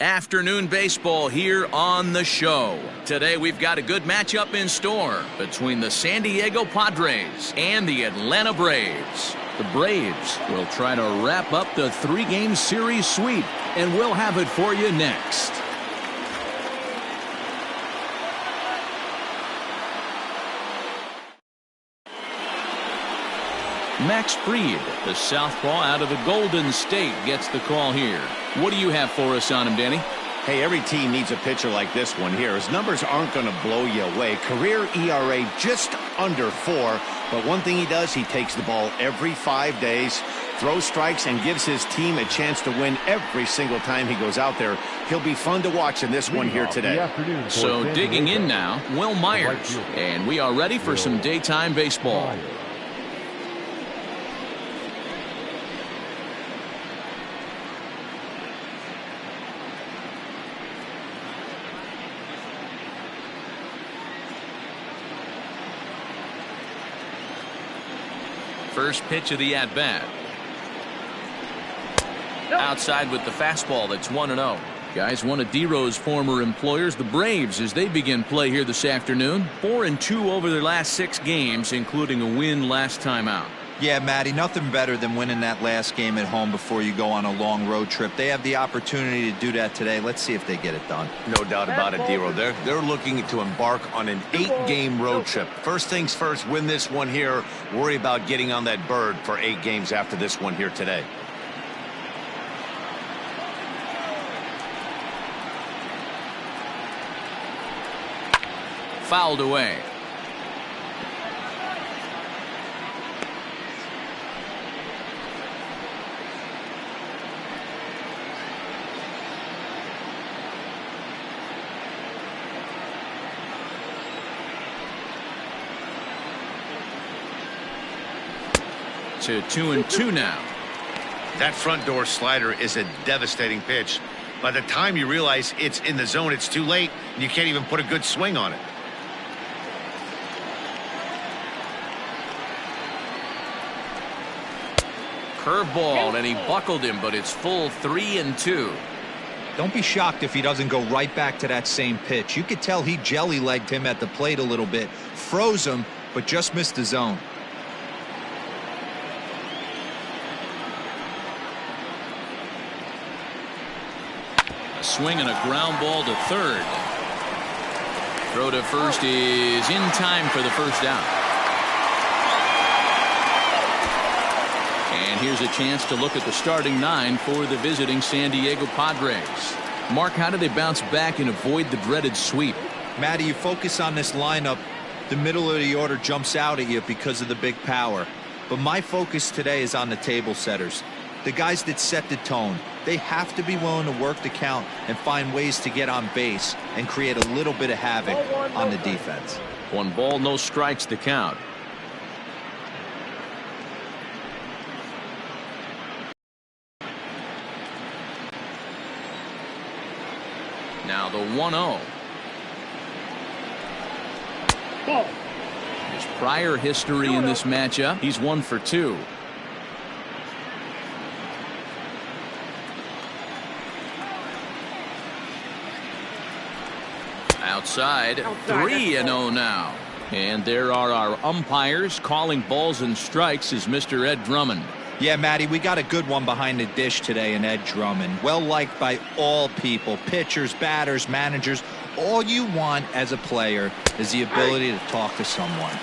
Afternoon baseball here on the show. Today we've got a good matchup in store between the San Diego Padres and the Atlanta Braves. The Braves will try to wrap up the three-game series sweep, and we'll have it for you next. Max Fried, the southpaw out of the Golden State, gets the call here. What do you have for us on him, Danny? Hey, every team needs a pitcher like this one here. His numbers aren't going to blow you away. Career ERA just under 4. But one thing he does, he takes the ball every 5 days, throws strikes, and gives his team a chance to win every single time he goes out there. He'll be fun to watch in this one here today. So digging in now, Will Myers. And we are ready for some daytime baseball. First pitch of the at-bat. Outside with the fastball. That's 1-0. Guys, one of D-Row's former employers, the Braves, as they begin play here this afternoon. 4-2 over their last 6 games, including a win last time out. Yeah, Matty, nothing better than winning that last game at home before you go on a long road trip. They have the opportunity to do that today. Let's see if they get it done. No doubt about it, D-Row. They're looking to embark on an 8-game road trip. First things first, win this one here. Worry about getting on that bird for 8 games after this one here today. Fouled away. To 2-2 now. That front door slider is a devastating pitch. By the time you realize it's in the zone, it's too late, and you can't even put a good swing on it. Curveball, and he buckled him, but it's full 3-2. Don't be shocked if he doesn't go right back to that same pitch. You could tell he jelly-legged him at the plate a little bit, froze him, but just missed the zone. A swing and a ground ball to third. Throw to first is in time for the first out. And here's a chance to look at the starting 9 for the visiting San Diego Padres. Mark, how do they bounce back and avoid the dreaded sweep? Matty, you focus on this lineup, the middle of the order jumps out at you because of the big power. But my focus today is on the table setters, the guys that set the tone. They have to be willing to work the count and find ways to get on base and create a little bit of havoc on the defense. 1 ball, no strikes to count. Now the 1-0. His prior history in this matchup, he's 1 for 2. Outside, 3-0 now. And there are our umpires calling balls and strikes is Mr. Ed Drummond. Yeah, Matty, we got a good one behind the dish today in Ed Drummond. Well liked by all people, pitchers, batters, managers. All you want as a player is the ability to talk to someone.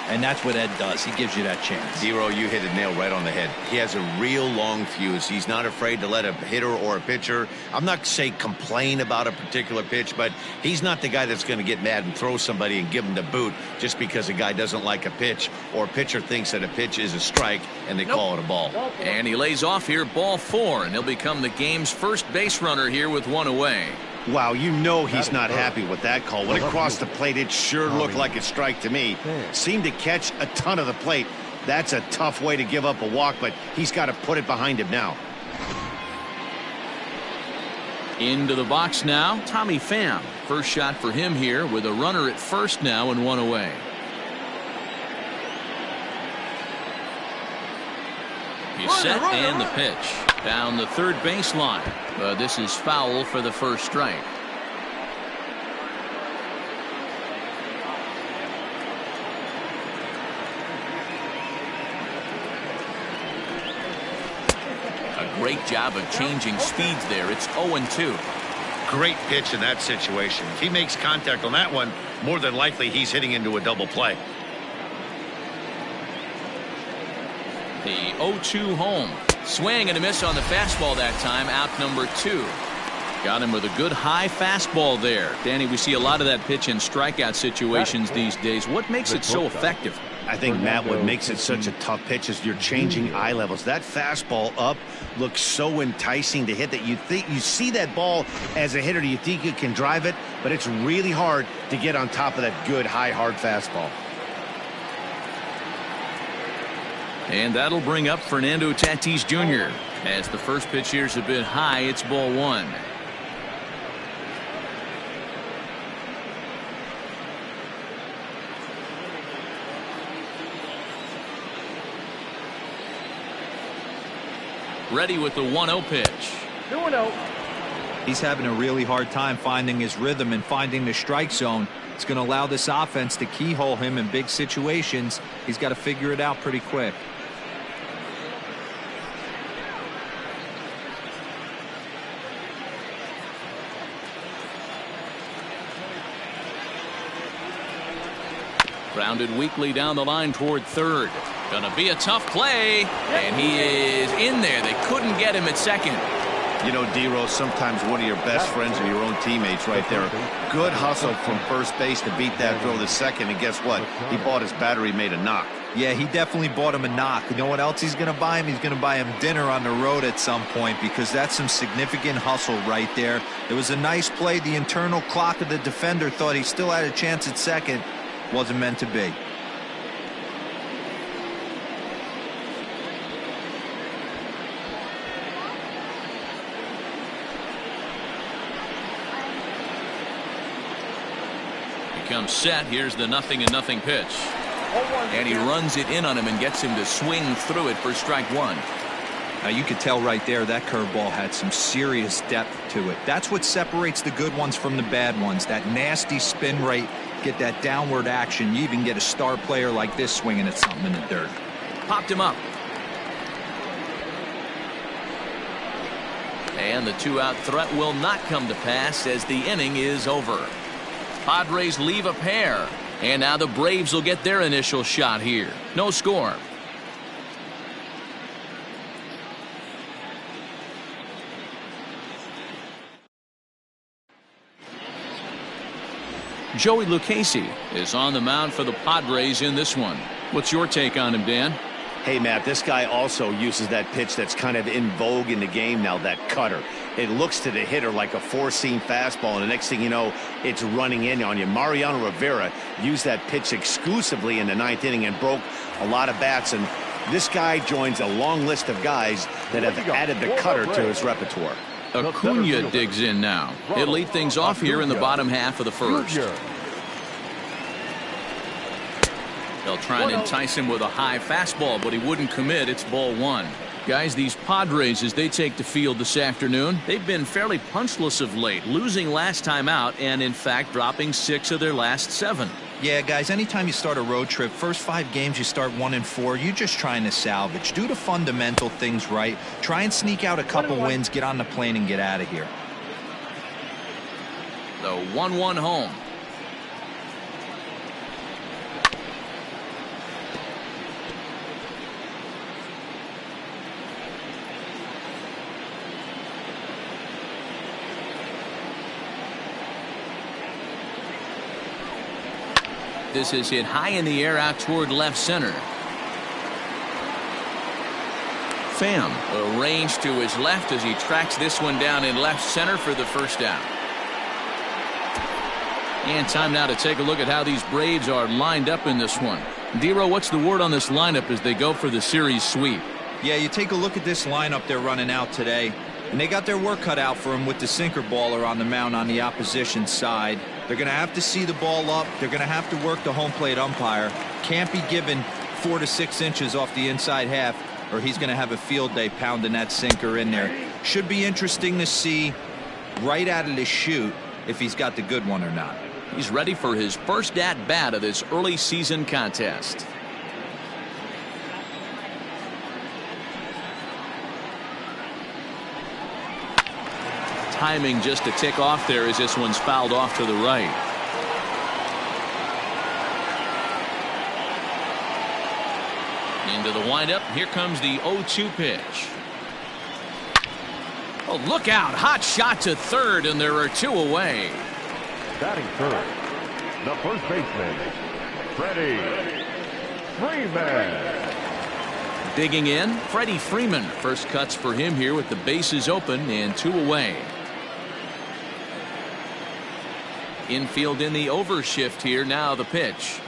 And that's what Ed does. He gives you that chance. Zero, you hit the nail right on the head. He has a real long fuse. He's not afraid to let a hitter or a pitcher, I'm not saying complain about a particular pitch, but he's not the guy that's going to get mad and throw somebody and give him the boot just because a guy doesn't like a pitch or a pitcher thinks that a pitch is a strike and they call it a ball. And he lays off here, ball 4, and he'll become the game's first base runner here with 1 away. Wow, you know he's not happy with that call. When it crossed the plate, it sure looked like a strike to me. Seemed to catch a ton of the plate. That's a tough way to give up a walk, but he's got to put it behind him now. Into the box now, Tommy Pham. First shot for him here with a runner at first now and 1 away. He's set and the pitch. Down the third baseline. This is foul for the first strike. A great job of changing speeds there. It's 0-2. Great pitch in that situation. If he makes contact on that one, more than likely he's hitting into a double play. The 0-2 home. Swing and a miss on the fastball that time. Out number 2. Got him with a good high fastball there. Danny, we see a lot of that pitch in strikeout situations these days. What makes it so effective? I think, Matt, what makes it such a tough pitch is you're changing eye levels. That fastball up looks so enticing to hit that you see that ball as a hitter, you think you can drive it, but it's really hard to get on top of that good high hard fastball. And that'll bring up Fernando Tatis Jr. As the first pitch here's a bit high, it's ball 1. Ready with the 1-0 pitch. 2-0. He's having a really hard time finding his rhythm and finding the strike zone. It's going to allow this offense to keyhole him in big situations. He's got to figure it out pretty quick. Grounded weakly down the line toward third. Gonna be a tough play, and he is in there. They couldn't get him at second. You know, D-Rose, sometimes one of your best friends are your own teammates right there. Good hustle from first base to beat that throw to second, and guess what? He bought his battery made a knock. Yeah, he definitely bought him a knock. You know what else he's going to buy him? He's going to buy him dinner on the road at some point, because that's some significant hustle right there. It was a nice play. The internal clock of the defender thought he still had a chance at second. Wasn't meant to be. Comes set. Here's the 0-0 pitch. And he runs it in on him and gets him to swing through it for strike 1. Now you could tell right there that curveball had some serious depth to it. That's what separates the good ones from the bad ones. That nasty spin rate, get that downward action. You even get a star player like this swinging at something in the dirt. Popped him up. And the 2-out threat will not come to pass as the inning is over. Padres leave a pair, and now the Braves will get their initial shot here. No score. Joey Lucchesi is on the mound for the Padres in this one. What's your take on him, Dan? Hey, Matt, this guy also uses that pitch that's kind of in vogue in the game now, that cutter. It looks to the hitter like a four-seam fastball, and the next thing you know, it's running in on you. Mariano Rivera used that pitch exclusively in the 9th inning and broke a lot of bats, and this guy joins a long list of guys that have added the cutter to his repertoire. Acuna digs in now. He'll lead things off here in the bottom half of the first. They'll try and entice him with a high fastball, but he wouldn't commit. It's ball 1. Guys, these Padres, as they take the field this afternoon, they've been fairly punchless of late, losing last time out and, in fact, dropping 6 of their last 7. Yeah, guys, anytime you start a road trip, first 5 games you start 1-4, you're just trying to salvage. Do the fundamental things right. Try and sneak out a couple wins, get on the plane, and get out of here. The 1-1 home. This is hit high in the air out toward left center. Pham arranged to his left as he tracks this one down in left center for the first out. And time now to take a look at how these Braves are lined up in this one. Dero, what's the word on this lineup as they go for the series sweep? Yeah, you take a look at this lineup they're running out today, and they got their work cut out for them with the sinker baller on the mound on the opposition side. They're going to have to see the ball up. They're going to have to work the home plate umpire. Can't be given 4 to 6 inches off the inside half. or he's going to have a field day pounding that sinker in there. Should be interesting to see right out of the chute if he's got the good one or not. He's ready for his first at-bat of this early season contest. Timing just a tick off there as this one's fouled off to the right. Into the windup. Here comes the 0-2 pitch. Oh, look out. Hot shot to third, and there are two away. Batting third, the first baseman, Freddie Freeman. Digging in, Freddie Freeman. First cuts for him here with the bases open and two away. Infield in the overshift here. Now the pitch.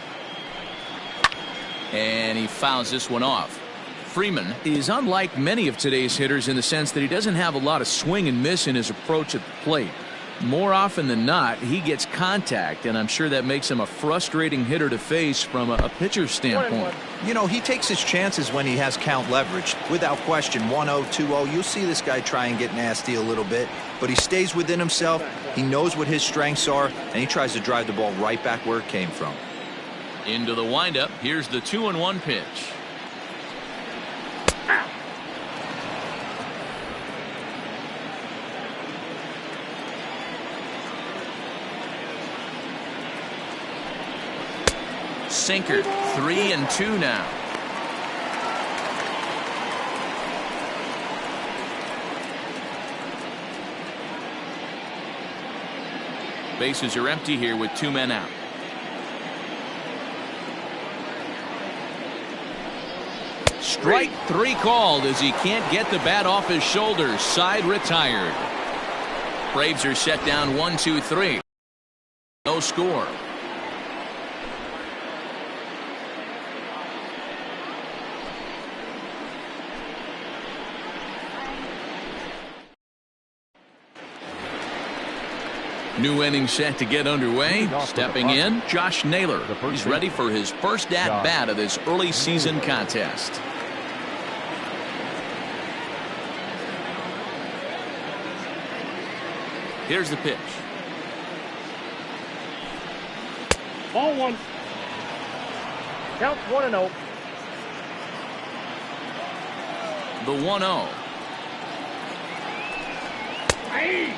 And he fouls this one off. Freeman is unlike many of today's hitters in the sense that he doesn't have a lot of swing and miss in his approach at the plate. More often than not, he gets contact, and I'm sure that makes him a frustrating hitter to face from a pitcher's standpoint. You know, he takes his chances when he has count leveraged. Without question, 1-0, 2-0, you'll see this guy try and get nasty a little bit, but he stays within himself. He knows what his strengths are, and he tries to drive the ball right back where it came from. Into the windup. Here's the 2-1 pitch. Sinker. 3-2 now. Bases are empty here with two men out. Strike three called as he can't get the bat off his shoulders. Side retired. Braves are set down 1-2-3. No score. New inning set to get underway. Stepping in, Josh Naylor. He's ready for his first at-bat of this early season contest. Here's the pitch. Ball one. Count 1-0. The 1-0. Hey!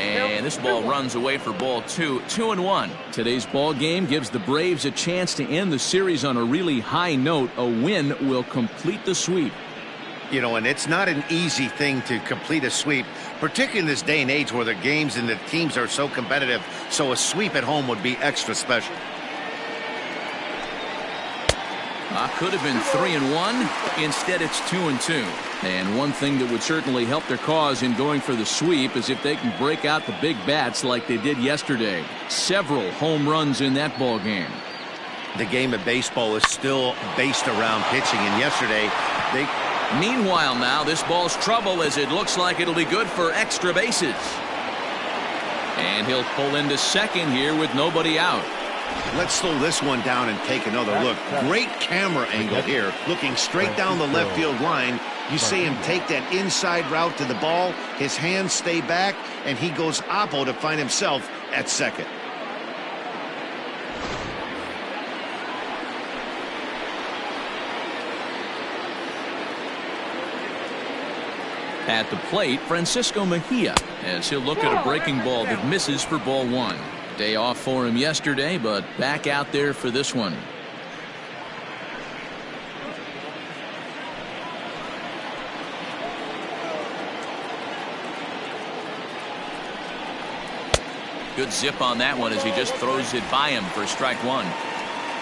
And this ball runs away for ball two. 2-1. Today's ball game gives the Braves a chance to end the series on a really high note. A win will complete the sweep. You know, and it's not an easy thing to complete a sweep, particularly in this day and age where the games and the teams are so competitive. So a sweep at home would be extra special. Could have been 3-1. Instead, it's 2-2. And one thing that would certainly help their cause in going for the sweep is if they can break out the big bats like they did yesterday. Several home runs in that ball game. The game of baseball is still based around pitching, and yesterday they... Meanwhile now, this ball's trouble as it looks like it'll be good for extra bases. And he'll pull into second here with nobody out. Let's slow this one down and take another look. Great camera angle here, looking straight down the left field line. You see him take that inside route to the ball. His hands stay back, and he goes oppo to find himself at second. At the plate, Francisco Mejia, as he'll look at a breaking ball that misses for ball one. Day off for him yesterday, but back out there for this one. Good zip on that one as he just throws it by him for strike one.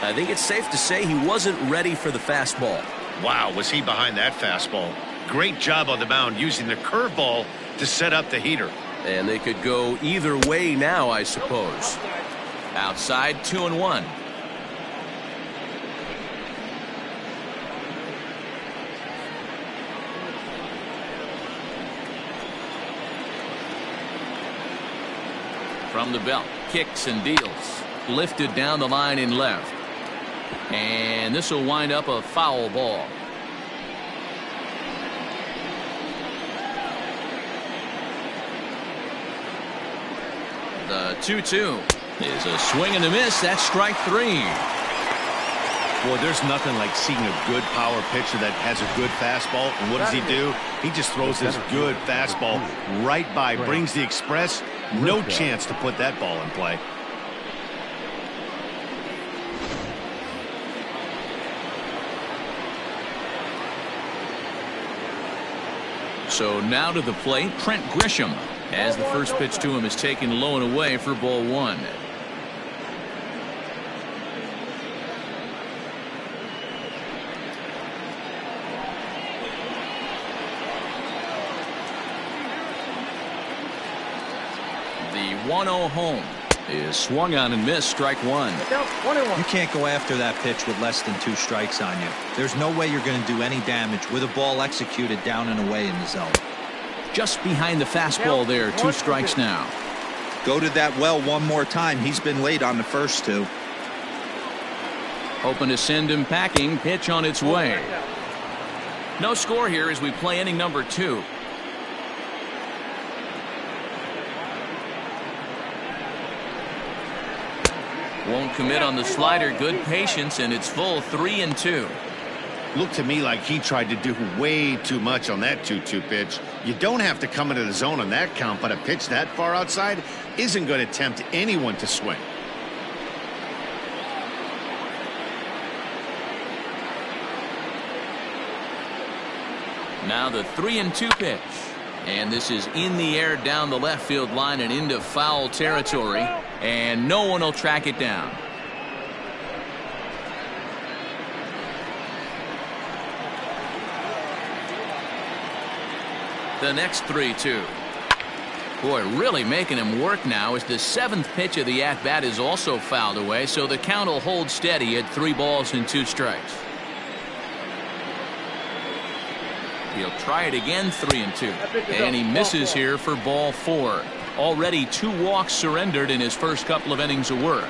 I think it's safe to say he wasn't ready for the fastball. Wow, was he behind that fastball. Great job on the mound using the curveball to set up the heater. And they could go either way now, I suppose. Outside, 2-1. From the belt, kicks and deals. Lifted down the line in left. And this will wind up a foul ball. The 2-2 is a swing and a miss. That's strike 3. Boy, there's nothing like seeing a good power pitcher that has a good fastball. And what does he do? He just throws this good fastball right by, brings the express. No chance to put that ball in play. So now to the plate, Trent Grisham, as the first pitch to him is taken low and away for ball 1. The 1-0 home is swung on and missed, strike 1. You can't go after that pitch with less than 2 strikes on you. There's no way you're going to do any damage with a ball executed down and away in the zone. Just behind the fastball there, 2 strikes now. Go to that well one more time. He's been late on the first 2. Hoping to send him packing. Pitch on its way. No score here as we play inning number 2. Won't commit on the slider. Good patience, and it's full 3-2. Looked to me like he tried to do way too much on that 2-2 pitch. You don't have to come into the zone on that count, but a pitch that far outside isn't going to tempt anyone to swing. Now the 3-2 pitch. And this is in the air down the left field line and into foul territory. And no one will track it down. The next 3-2. Boy, really making him work now as the 7th pitch of the at-bat is also fouled away. So the count will hold steady at 3 balls and 2 strikes. He'll try it again, 3-2. And he misses here for ball 4. Already 2 walks surrendered in his first couple of innings of work.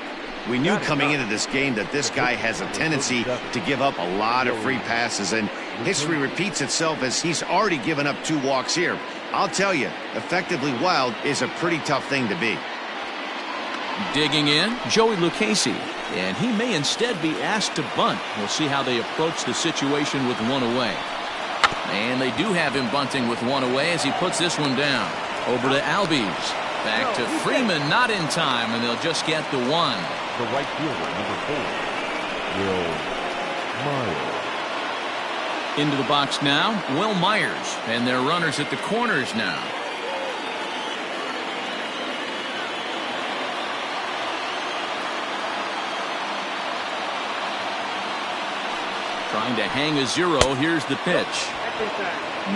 We knew coming into this game that this guy has a tendency to give up a lot of free passes, and history repeats itself as he's already given up 2 walks here. I'll tell you, effectively wild is a pretty tough thing to be. Digging in, Joey Lucchesi, and he may instead be asked to bunt. We'll see how they approach the situation with 1 away. And they do have him bunting with 1 away as he puts this one down. Over to Albies. Back to Freeman, not in time, and they'll just get the 1. The right fielder, number 4, Will Myers. Into the box now, Will Myers, and their runners at the corners now. Trying to hang a 0. Here's the pitch.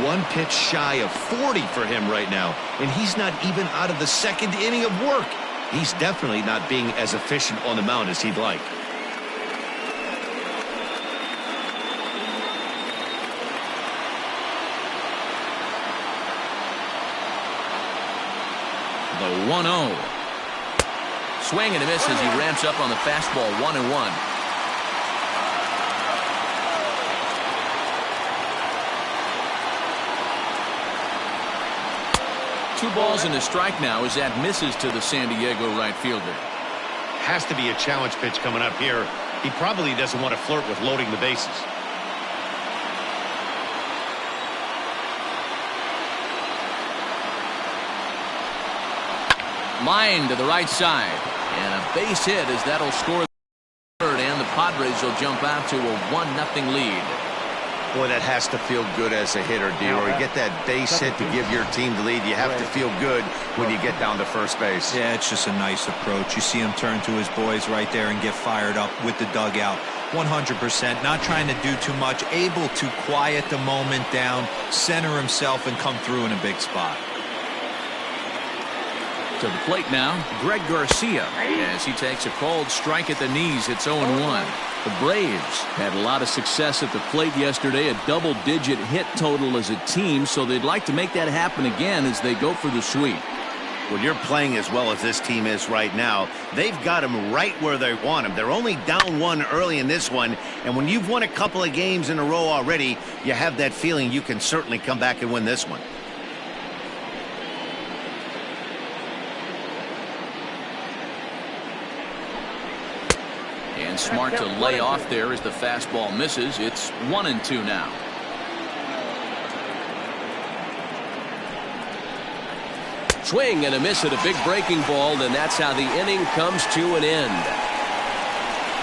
1 pitch shy of 40 for him right now, and he's not even out of the 2nd inning of work. He's definitely not being as efficient on the mound as he'd like. The 1-0. Swing and a miss as he ramps up on the fastball. 1-1. 2 balls and a strike now as that misses to the San Diego right fielder. Has to be a challenge pitch coming up here. He probably doesn't want to flirt with loading the bases. Line to the right side. And a base hit as that'll score the 3rd, and the Padres will jump out to a 1-0 lead. Boy, that has to feel good as a hitter, D-Roy. Get that base hit to give your team the lead. You have to feel good when you get down to first base. Yeah, it's just a nice approach. You see him turn to his boys right there and get fired up with the dugout. 100%, not trying to do too much, able to quiet the moment down, center himself, and come through in a big spot. To the plate now, Greg Garcia, as he takes a called strike at the knees. It's 0-1. The Braves had a lot of success at the plate yesterday, a double-digit hit total as a team, so they'd like to make that happen again as they go for the sweep. When you're playing as well as this team is right now, they've got them right where they want them. They're only down one early in this one, and when you've won a couple of games in a row already, you have that feeling you can certainly come back and win this one. And smart to lay off there as the fastball misses. It's 1-2 now. Swing and a miss at a big breaking ball, and that's how the inning comes to an end.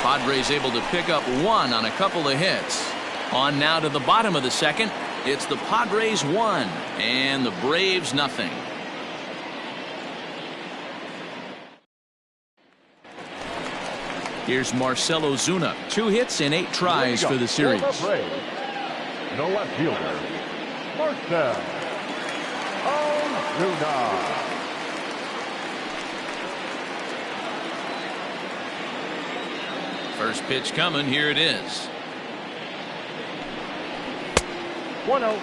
Padres able to pick up one on a couple of hits. On now to the bottom of the second. It's the Padres 1 and the Braves nothing. Here's Marcell Ozuna. 2 hits in 8 tries for the series. The Braves, the left fielder, Marcell Ozuna. First pitch coming. Here it is. 1-0.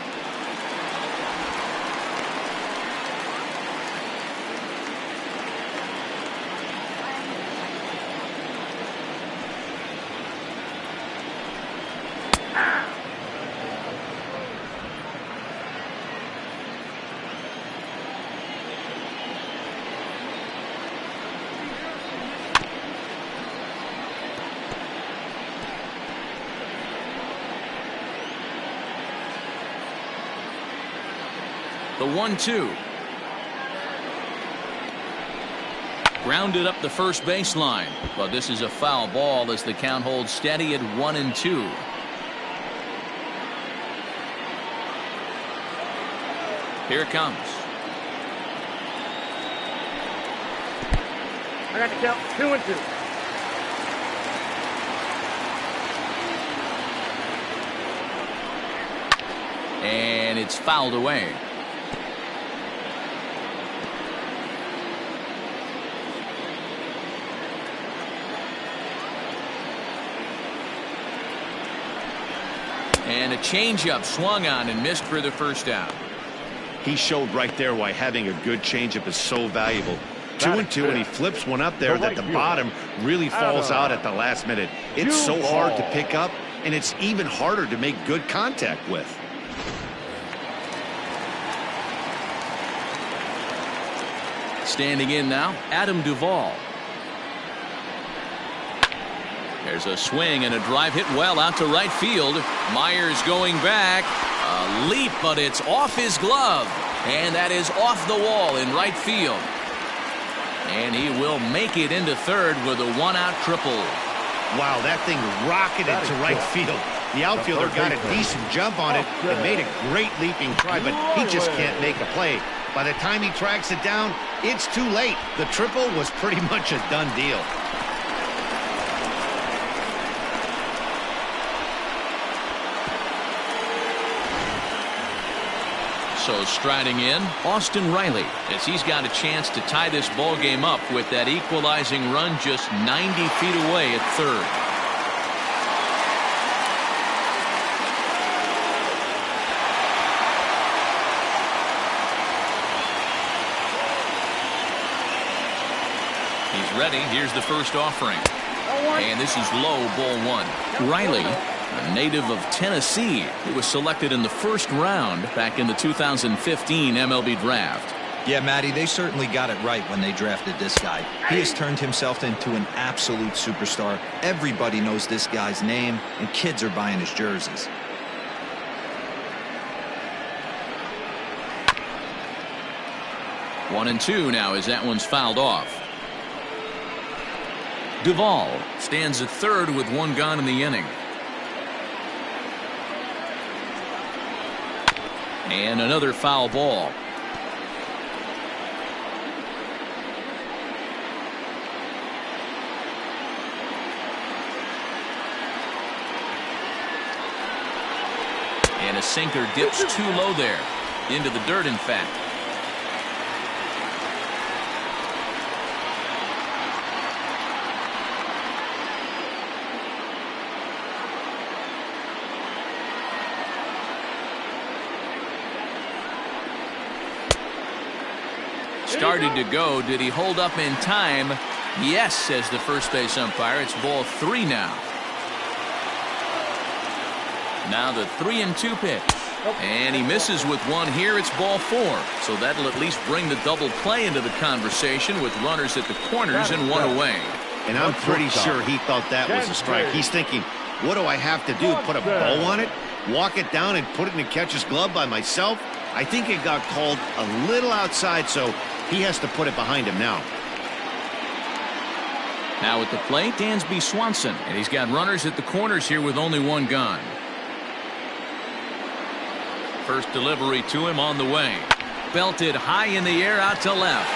The 1-2. Grounded up the first baseline, but this is a foul ball as the count holds steady at 1-2. Here it comes. I got the count. 2-2. And it's fouled away. And a changeup swung on and missed for the first out. He showed right there why having a good changeup is so valuable. 2-2, and he flips one up there that the bottom really falls out at the last minute. It's so hard to pick up, and it's even harder to make good contact with. Standing in now, Adam Duvall. There's a swing and a drive hit well out to right field. Myers going back. A leap, but it's off his glove. And that is off the wall in right field. And he will make it into third with a 1-out triple. Wow, that thing rocketed to right field. The outfielder got a decent jump on it and made a great leaping try, but he just can't make a play. By the time he tracks it down, it's too late. The triple was pretty much a done deal. So striding in, Austin Riley, as he's got a chance to tie this ball game up with that equalizing run just 90 feet away at third. He's ready. Here's the first offering. And this is low, ball 1. Riley, a native of Tennessee, who was selected in the first round back in the 2015 MLB draft. Yeah, Matty, they certainly got it right when they drafted this guy. He has turned himself into an absolute superstar. Everybody knows this guy's name, and kids are buying his jerseys. One and two now as that one's fouled off. Duvall stands at third with one gone in the inning. And another foul ball. And a sinker dips too low there. Into the dirt, in fact. started to go. Did he hold up in time? Yes, says the first base umpire. It's ball 3 now. Now the 3-2 pitch. And he misses with one here. It's ball 4. So that'll at least bring the double play into the conversation with runners at the corners and one away. And I'm pretty sure he thought that was a strike. He's thinking, what do I have to do? Put a bow on it? Walk it down and put it in the catcher's glove by myself? I think it got called a little outside, so he has to put it behind him now. Now at the plate, Dansby Swanson. And he's got runners at the corners here with only one gone. First delivery to him on the way. Belted high in the air out to left.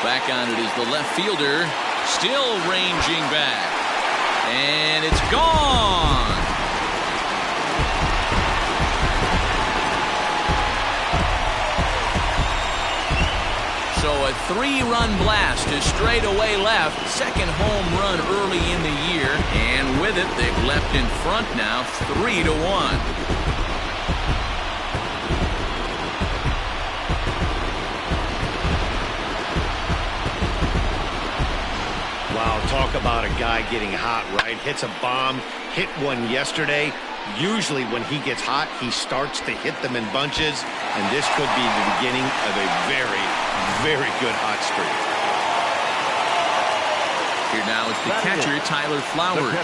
Back on it is the left fielder. Still ranging back. And it's gone. So a 3-run blast to straightaway left. Second home run early in the year. And with it, they've left in front now 3-1. Wow, talk about a guy getting hot, right? Hits a bomb, hit one yesterday. Usually when he gets hot, he starts to hit them in bunches, and this could be the beginning of a very, very good hot streak. Here now is the catcher, Tyler Flowers.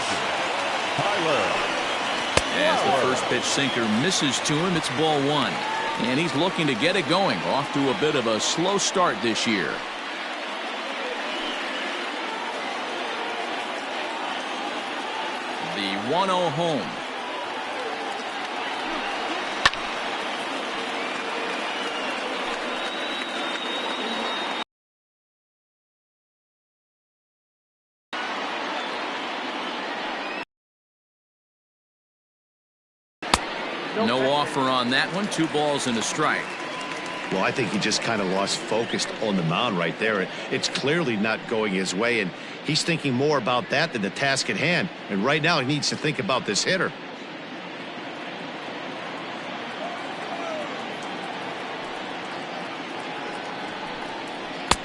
As the first pitch sinker misses to him, it's ball 1. And he's looking to get it going. Off to a bit of a slow start this year. The 1-0 home. No offer on that one. 2 balls and a strike. Well, I think he just kind of lost focus on the mound right there. It's clearly not going his way, and he's thinking more about that than the task at hand. And right now he needs to think about this hitter.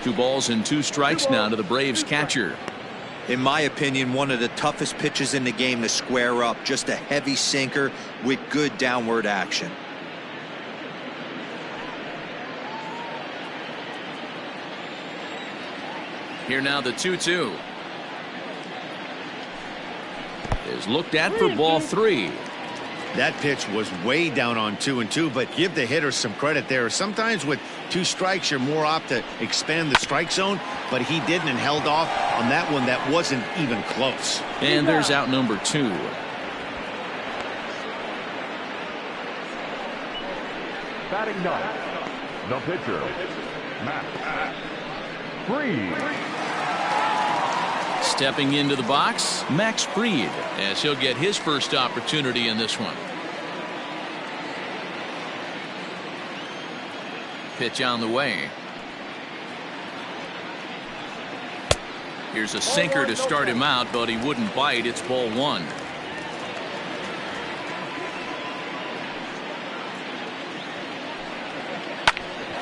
Two balls and 2 strikes now to the Braves catcher. In my opinion, one of the toughest pitches in the game to square up. Just a heavy sinker with good downward action. Here now the 2-2 is looked at for ball 3. That pitch was way down on 2-2, but give the hitter some credit there. Sometimes with 2 strikes, you're more apt to expand the strike zone, but he didn't and held off on that one that wasn't even close. And there's out number 2. Batting 9, the pitcher, Matt Fried. Stepping into the box, Max Fried, as he'll get his first opportunity in this one. Pitch on the way. Here's a sinker to start him out, but he wouldn't bite. It's ball 1.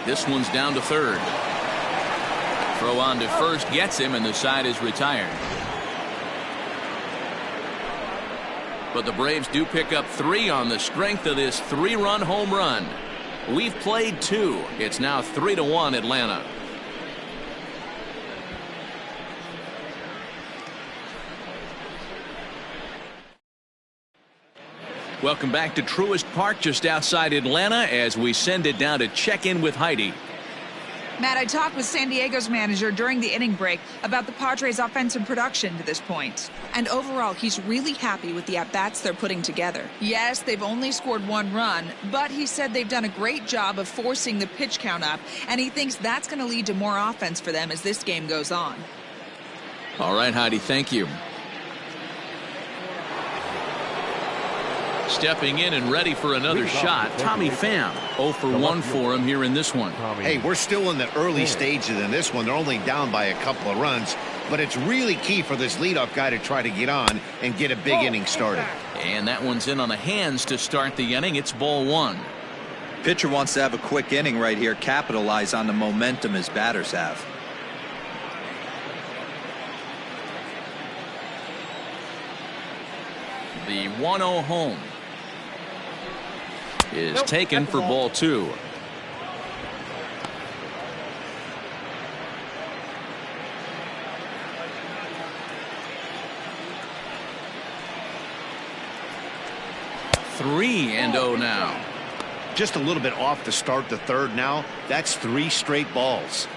This one's down to third. Throw on to first gets him, and the side is retired. But the Braves do pick up 3 on the strength of this 3-run home run. We've played 2. It's now 3-1 Atlanta. Welcome back to Truist Park just outside Atlanta as we send it down to check in with Heidi. Matt, I talked with San Diego's manager during the inning break about the Padres' offensive production to this point. And overall, he's really happy with the at-bats they're putting together. Yes, they've only scored 1 run, but he said they've done a great job of forcing the pitch count up, and he thinks that's going to lead to more offense for them as this game goes on. All right, Heidi, thank you. Stepping in and ready for another shot, Tommy Pham. 0 for 1 for him here in this one. Hey, we're still in the early stages in this one. They're only down by a couple of runs, but it's really key for this leadoff guy to try to get on and get a big inning started. And that one's in on the hands to start the inning. It's ball 1. Pitcher wants to have a quick inning right here, capitalize on the momentum his batters have. The 1-0 home is taken for ball 2. Three and 0 now. Just a little bit off to start the third now. That's 3 straight balls.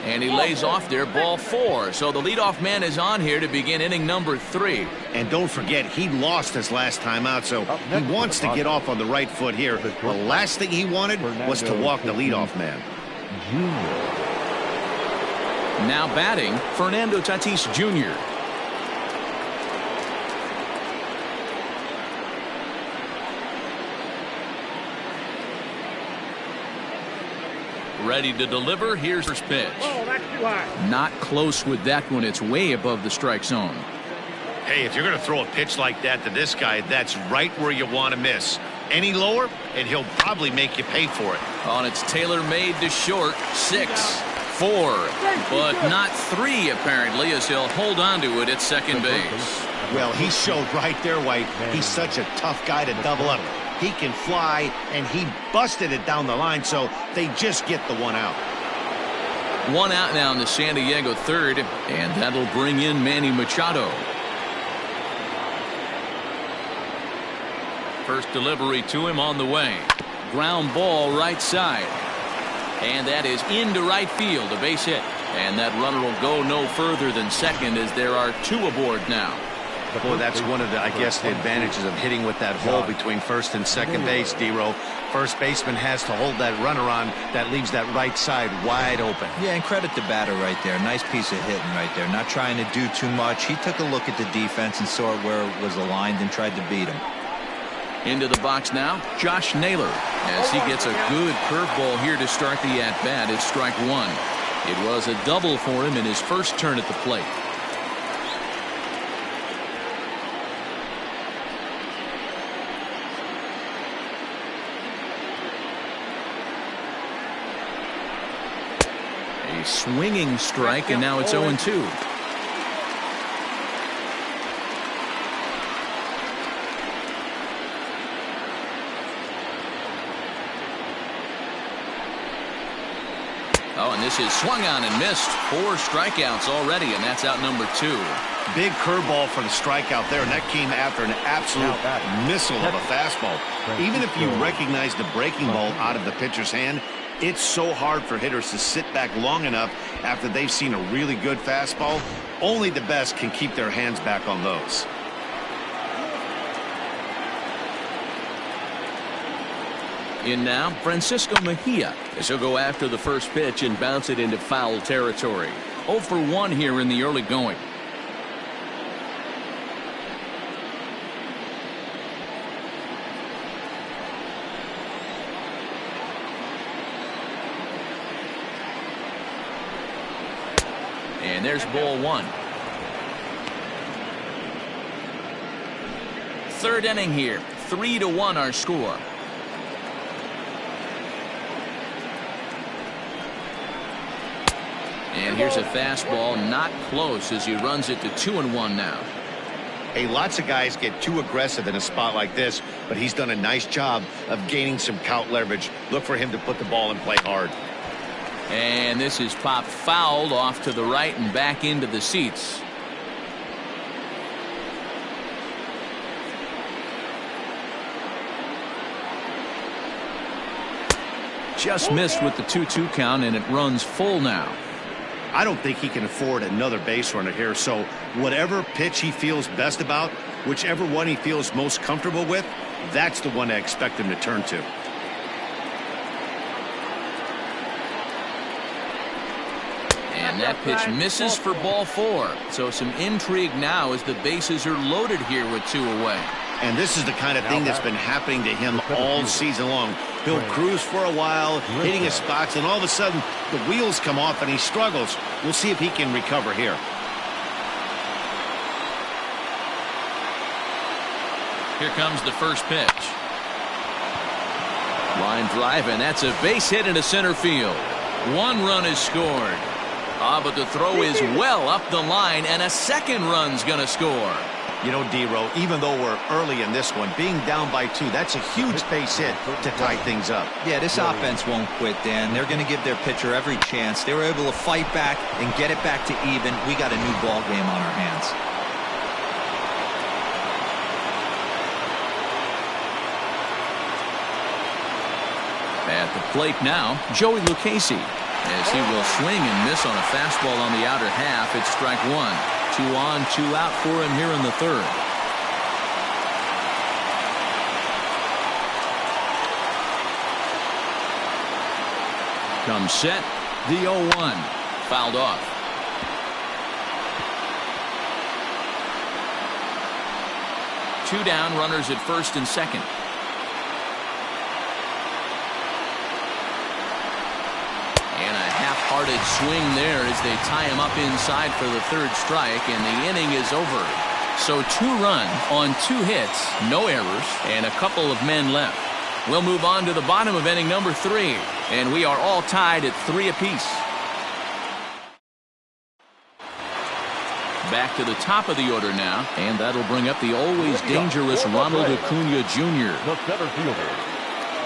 And he lays off there, ball 4. So the leadoff man is on here to begin inning number 3. And don't forget, he lost his last time out, so he wants to get off on the right foot here. The last thing he wanted was to walk the leadoff man. Now batting, Fernando Tatis Jr. Ready to deliver. Here's his pitch. Oh, that's too high. Not close with that one. It's way above the strike zone. Hey, if you're going to throw a pitch like that to this guy, that's right where you want to miss. Any lower, and he'll probably make you pay for it. On its tailor-made to short. 6, 4, but not 3 apparently, as he'll hold on to it at second base. Well, he showed right there why he's such a tough guy to double up. He can fly, and he busted it down the line, so they just get the 1 out. 1 out now in the San Diego third, and that'll bring in Manny Machado. First delivery to him on the way. Ground ball right side. And that is into right field, a base hit. And that runner will go no further than second as there are 2 aboard now. Boy, that's one of the, I guess, the advantages of hitting with that hole between first and second base, D-Row. First baseman has to hold that runner on. That leaves that right side wide open. Yeah, and credit the batter right there. Nice piece of hitting right there. Not trying to do too much. He took a look at the defense and saw it where it was aligned and tried to beat him. Into the box now, Josh Naylor, as he gets a good curveball here to start the at-bat. It's strike 1. It was a double for him in his first turn at the plate. A swinging strike, and now it's 0-2. Oh, and this is swung on and missed. 4 strikeouts already, and that's out number 2. Big curveball for the strikeout there, and that came after an absolute missile of a fastball. Even if you recognize the breaking ball out of the pitcher's hand, it's so hard for hitters to sit back long enough after they've seen a really good fastball. Only the best can keep their hands back on those. In now, Francisco Mejia, as he'll go after the first pitch and bounce it into foul territory. 0 for 1 here in the early going. And there's ball 1. Third inning here. 3-1 our score. And here's a fastball, not close, as he runs it to 2-1 now. Hey, lots of guys get too aggressive in a spot like this, but he's done a nice job of gaining some count leverage. Look for him to put the ball in play hard. And this is popped fouled off to the right and back into the seats. Just missed with the 2-2 count, and it runs full now. I don't think he can afford another base runner here, so whatever pitch he feels best about, whichever one he feels most comfortable with, that's the one I expect him to turn to. And that pitch misses for ball 4. So some intrigue now as the bases are loaded here with 2 away. And this is the kind of thing that's been happening to him all season long. He'll cruise for a while, hitting his spots, and all of a sudden, the wheels come off and he struggles. We'll see if he can recover here. Here comes the first pitch. Line drive, and that's a base hit into center field. 1 run is scored. But the throw is well up the line, and a second run's going to score. You know, D-Row, even though we're early in this one, being down by 2, that's a huge base hit to tie things up. Yeah, this offense won't quit, Dan. They're going to give their pitcher every chance. They were able to fight back and get it back to even. We got a new ball game on our hands. At the plate now, Joey Lucchesi, as he will swing and miss on a fastball on the outer half. It's strike 1. 2 on, 2 out for him here in the third. Comes set, the 0-1. Fouled off. Two down, runners at first and second. Half-hearted swing there as they tie him up inside for the third strike, and the inning is over. So 2 runs on 2 hits, no errors, and a couple of men left. We'll move on to the bottom of inning number 3, and we are all tied at 3 apiece. Back to the top of the order now, and that'll bring up the always dangerous Ronald Acuna Jr. The center fielder.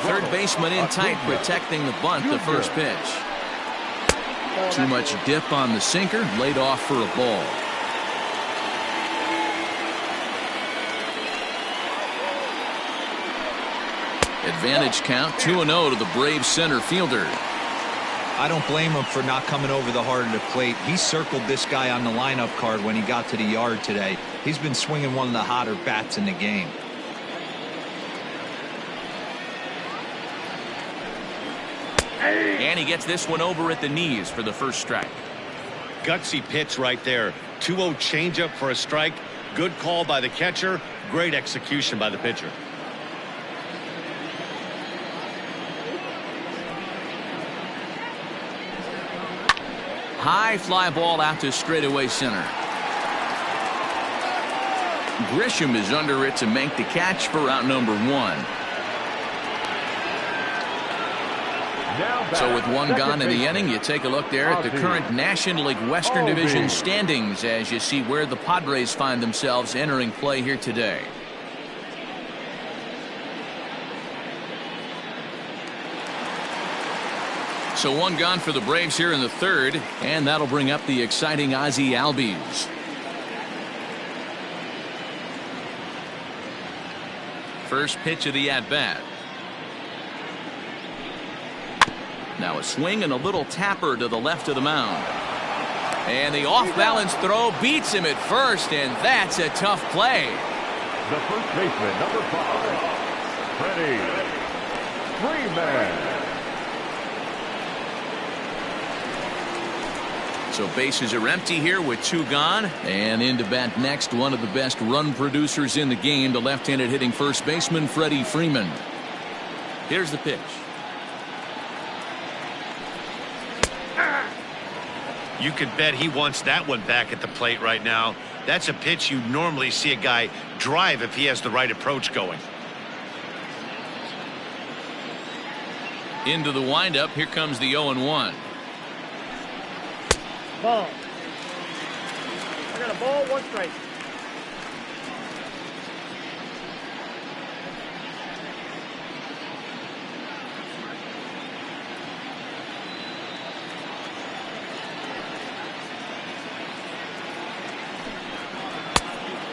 Third baseman in tight, protecting the bunt, the first pitch. Too much dip on the sinker, laid off for a ball. Advantage count, 2-0 to the Braves center fielder. I don't blame him for not coming over the heart of the plate. He circled this guy on the lineup card when he got to the yard today. He's been swinging one of the hotter bats in the game. And he gets this one over at the knees for the first strike. Gutsy pitch right there. 2-0 changeup for a strike. Good call by the catcher. Great execution by the pitcher. High fly ball out to straightaway center. Grisham is under it to make the catch for out number 1. So with 1 gone in the inning, you take a look there at the current National League Western Division standings as you see where the Padres find themselves entering play here today. So 1 gone for the Braves here in the third, and that'll bring up the exciting Ozzie Albies. First pitch of the at-bat. Now a swing and a little tapper to the left of the mound. And the off-balance throw beats him at first, and that's a tough play. The first baseman, number 5, Freddie Freeman. So bases are empty here with 2 gone, and in to bat next, one of the best run producers in the game, the left-handed hitting first baseman Freddie Freeman. Here's the pitch. You could bet he wants that one back at the plate right now. That's a pitch you normally see a guy drive if he has the right approach going. Into the windup, here comes the 0-1. Ball. I got a ball, 1 strike.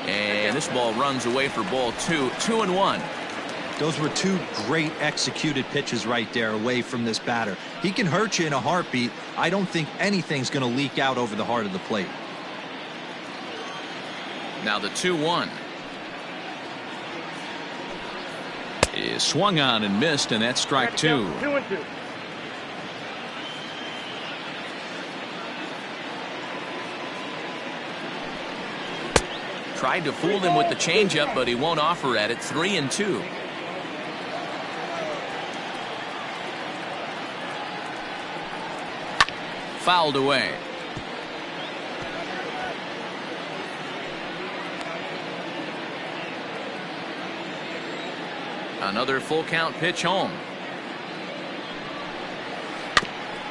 And this ball runs away for ball 2. 2-1. Those were 2 great executed pitches right there away from this batter. He can hurt you in a heartbeat. I don't think anything's going to leak out over the heart of the plate. Now the 2-1 is swung on and missed, and that's strike 2. 2-2. Tried to fool him with the changeup, but he won't offer at it. 3-2. fouled away. Another full count pitch home.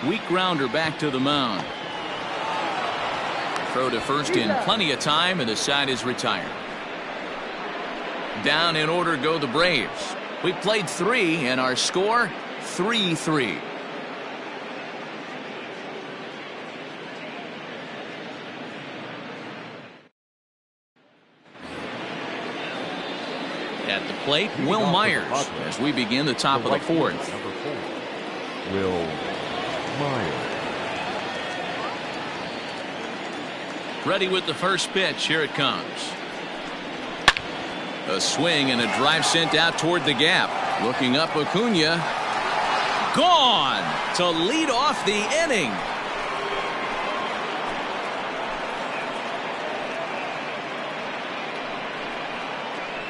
Weak grounder back to the mound. Throw to first in plenty of time, and the side is retired. Down in order go the Braves. We played 3, and our score 3-3. At the plate, Will Myers as we begin the top of the 4th. Number 4, Will Myers. Ready with the first pitch. Here it comes. A swing and a drive sent out toward the gap. Looking up, Acuna. Gone to lead off the inning.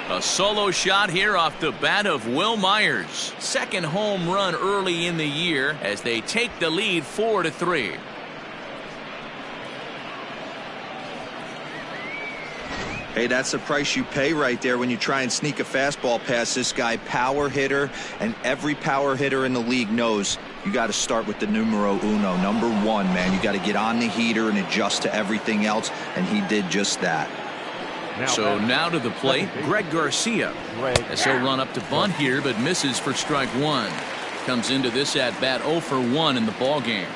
A solo shot here off the bat of Will Myers. Second home run early in the year as they take the lead 4-3. Hey, that's the price you pay right there when you try and sneak a fastball past this guy. Power hitter, and every power hitter in the league knows you got to start with the numero uno, number 1, man. You got to get on the heater and adjust to everything else, and he did just that. Now to the plate, Greg Garcia. As he'll run up to bunt here, but misses for strike 1. Comes into this at bat 0 for 1 in the ball game.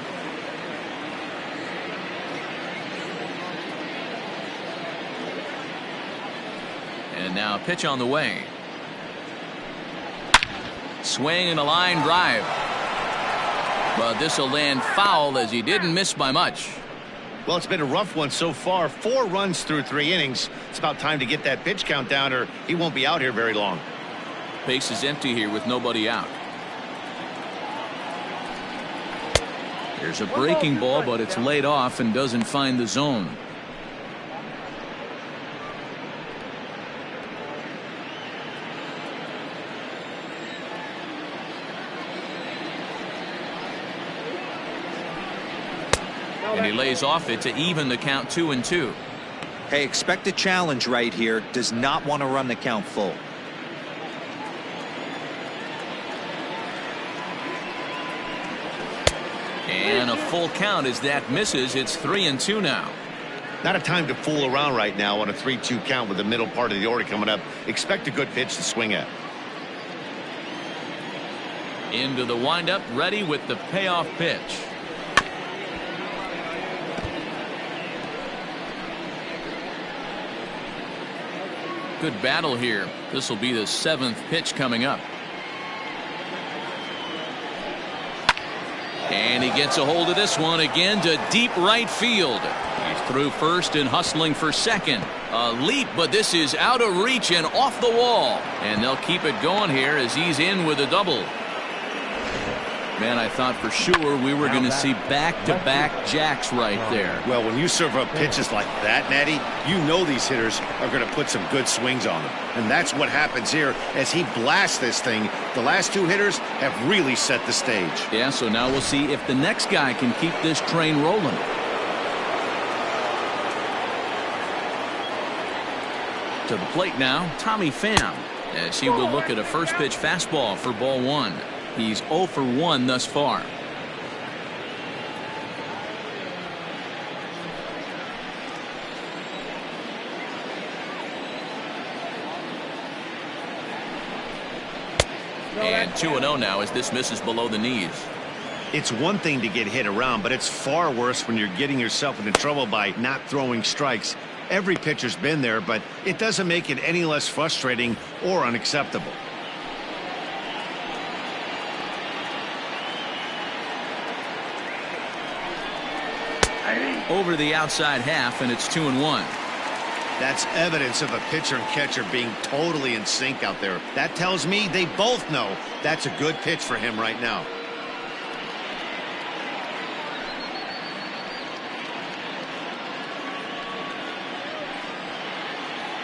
And now a pitch on the way. Swing and a line drive. But this will land foul as he didn't miss by much. Well, it's been a rough one so far. 4 runs through 3 innings. It's about time to get that pitch count down, or he won't be out here very long. Base is empty here with nobody out. There's a breaking ball, but it's laid off and doesn't find the zone. And he lays off it to even the count 2-2. Hey, expect a challenge right here. Does not want to run the count full. And a full count as that misses. It's 3-2 now. Not a time to fool around right now on a 3-2 count with the middle part of the order coming up. Expect a good pitch to swing at. Into the windup, ready with the payoff pitch. Good battle here. This will be the 7th pitch coming up. And he gets a hold of this one again to deep right field. He's through first and hustling for second. A leap, but this is out of reach and off the wall. And they'll keep it going here as he's in with a double. Man, I thought for sure we were going to see back-to-back jacks right there. Well, when you serve up pitches like that, Natty, you know these hitters are going to put some good swings on them. And that's what happens here as he blasts this thing. The last 2 hitters have really set the stage. Yeah, so now we'll see if the next guy can keep this train rolling. To the plate now, Tommy Pham, as he will look at a first pitch fastball for ball 1. He's 0 for 1 thus far. And 2-0 now as this misses below the knees. It's one thing to get hit around, but it's far worse when you're getting yourself into trouble by not throwing strikes. Every pitcher's been there, but it doesn't make it any less frustrating or unacceptable. Over the outside half, and it's 2-1. That's evidence of a pitcher and catcher being totally in sync out there. That tells me they both know that's a good pitch for him right now.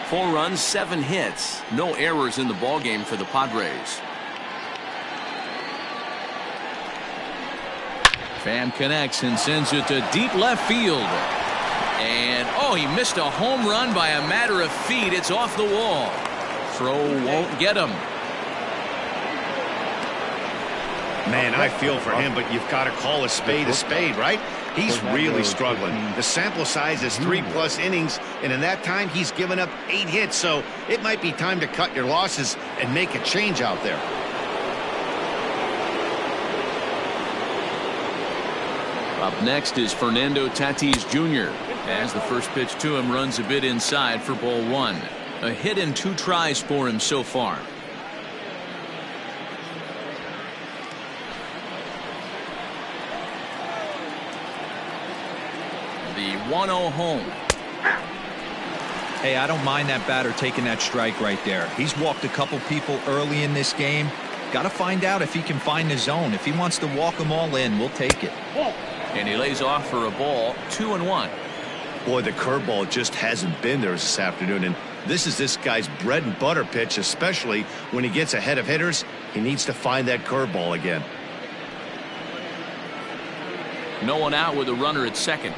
Four runs, 7 hits. No errors in the ballgame for the Padres. Pham connects and sends it to deep left field. And, oh, he missed a home run by a matter of feet. It's off the wall. Throw won't get him. Man, I feel for him, but you've got to call a spade, right? He's really struggling. The sample size is 3+ innings, and in that time, he's given up 8 hits, so it might be time to cut your losses and make a change out there. Up next is Fernando Tatis Jr. as the first pitch to him runs a bit inside for ball 1. A hit and 2 tries for him so far. The 1-0 home. Hey, I don't mind that batter taking that strike right there. He's walked a couple people early in this game. Got to find out if he can find the zone. If he wants to walk them all in, we'll take it. And he lays off for a ball. 2-1. Boy, the curveball just hasn't been there this afternoon, and this is this guy's bread and butter pitch, especially when he gets ahead of hitters. He needs to find that curveball again. No one out with a runner at second.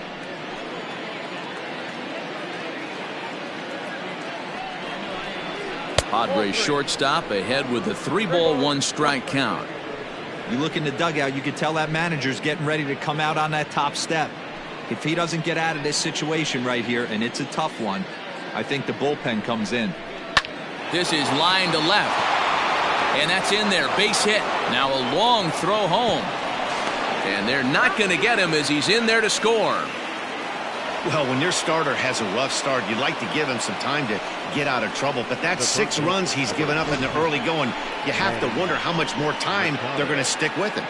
Padres shortstop ahead with a 3-ball 1-strike count. You look in the dugout, you can tell that manager's getting ready to come out on that top step. If he doesn't get out of this situation right here, and it's a tough one, I think the bullpen comes in. This is line to left. And that's in there. Base hit. Now a long throw home. And they're not going to get him as he's in there to score. Well, when your starter has a rough start, you'd like to give him some time to get out of trouble. But that's 6 runs he's given up in the early going. You have to wonder how much more time they're going to stick with him.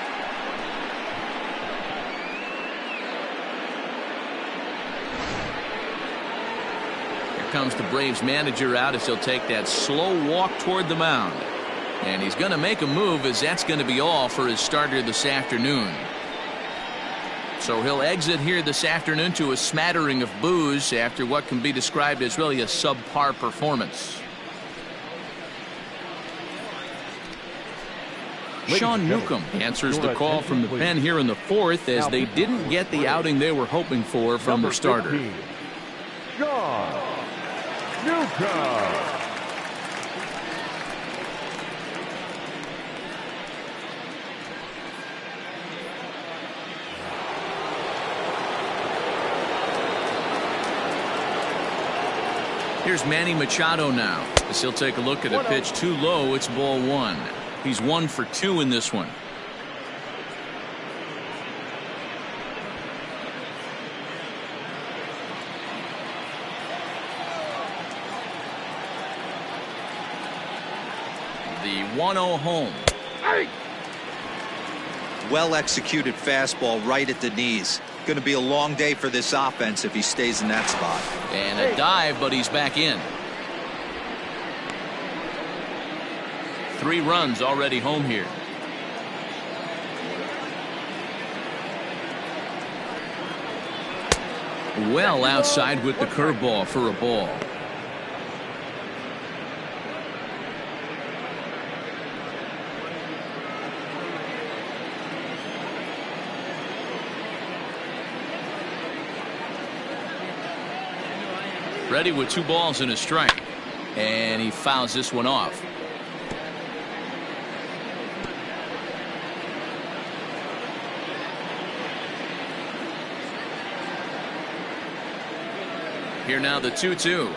Here comes the Braves manager out as he'll take that slow walk toward the mound. And he's going to make a move as that's going to be all for his starter this afternoon. So he'll exit here this afternoon to a smattering of boos after what can be described as really a subpar performance. Sean Newcomb answers the call from the pen here in the 4th as they didn't get the outing they were hoping for from their starter. Sean Newcomb. Here's Manny Machado now as he'll take a look at a pitch too low. It's ball 1. He's 1 for 2 in this one. The 1-0 home. Well executed fastball right at the knees. Going to be a long day for this offense if he stays in that spot. And a dive, but he's back in. 3 runs already home here. Well outside with the curveball for a ball. Ready with 2 balls and a strike. And he fouls this one off. Here now the 2-2.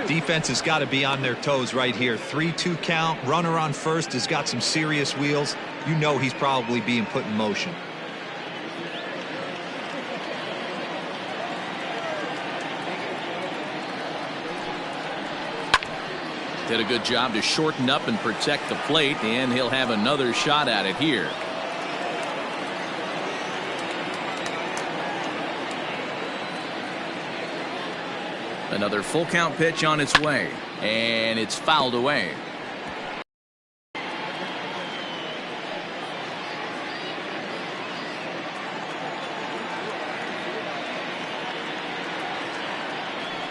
Defense has got to be on their toes right here. 3-2 count. Runner on first has got some serious wheels. You know he's probably being put in motion. Did a good job to shorten up and protect the plate, and he'll have another shot at it here. Another full count pitch on its way, and it's fouled away.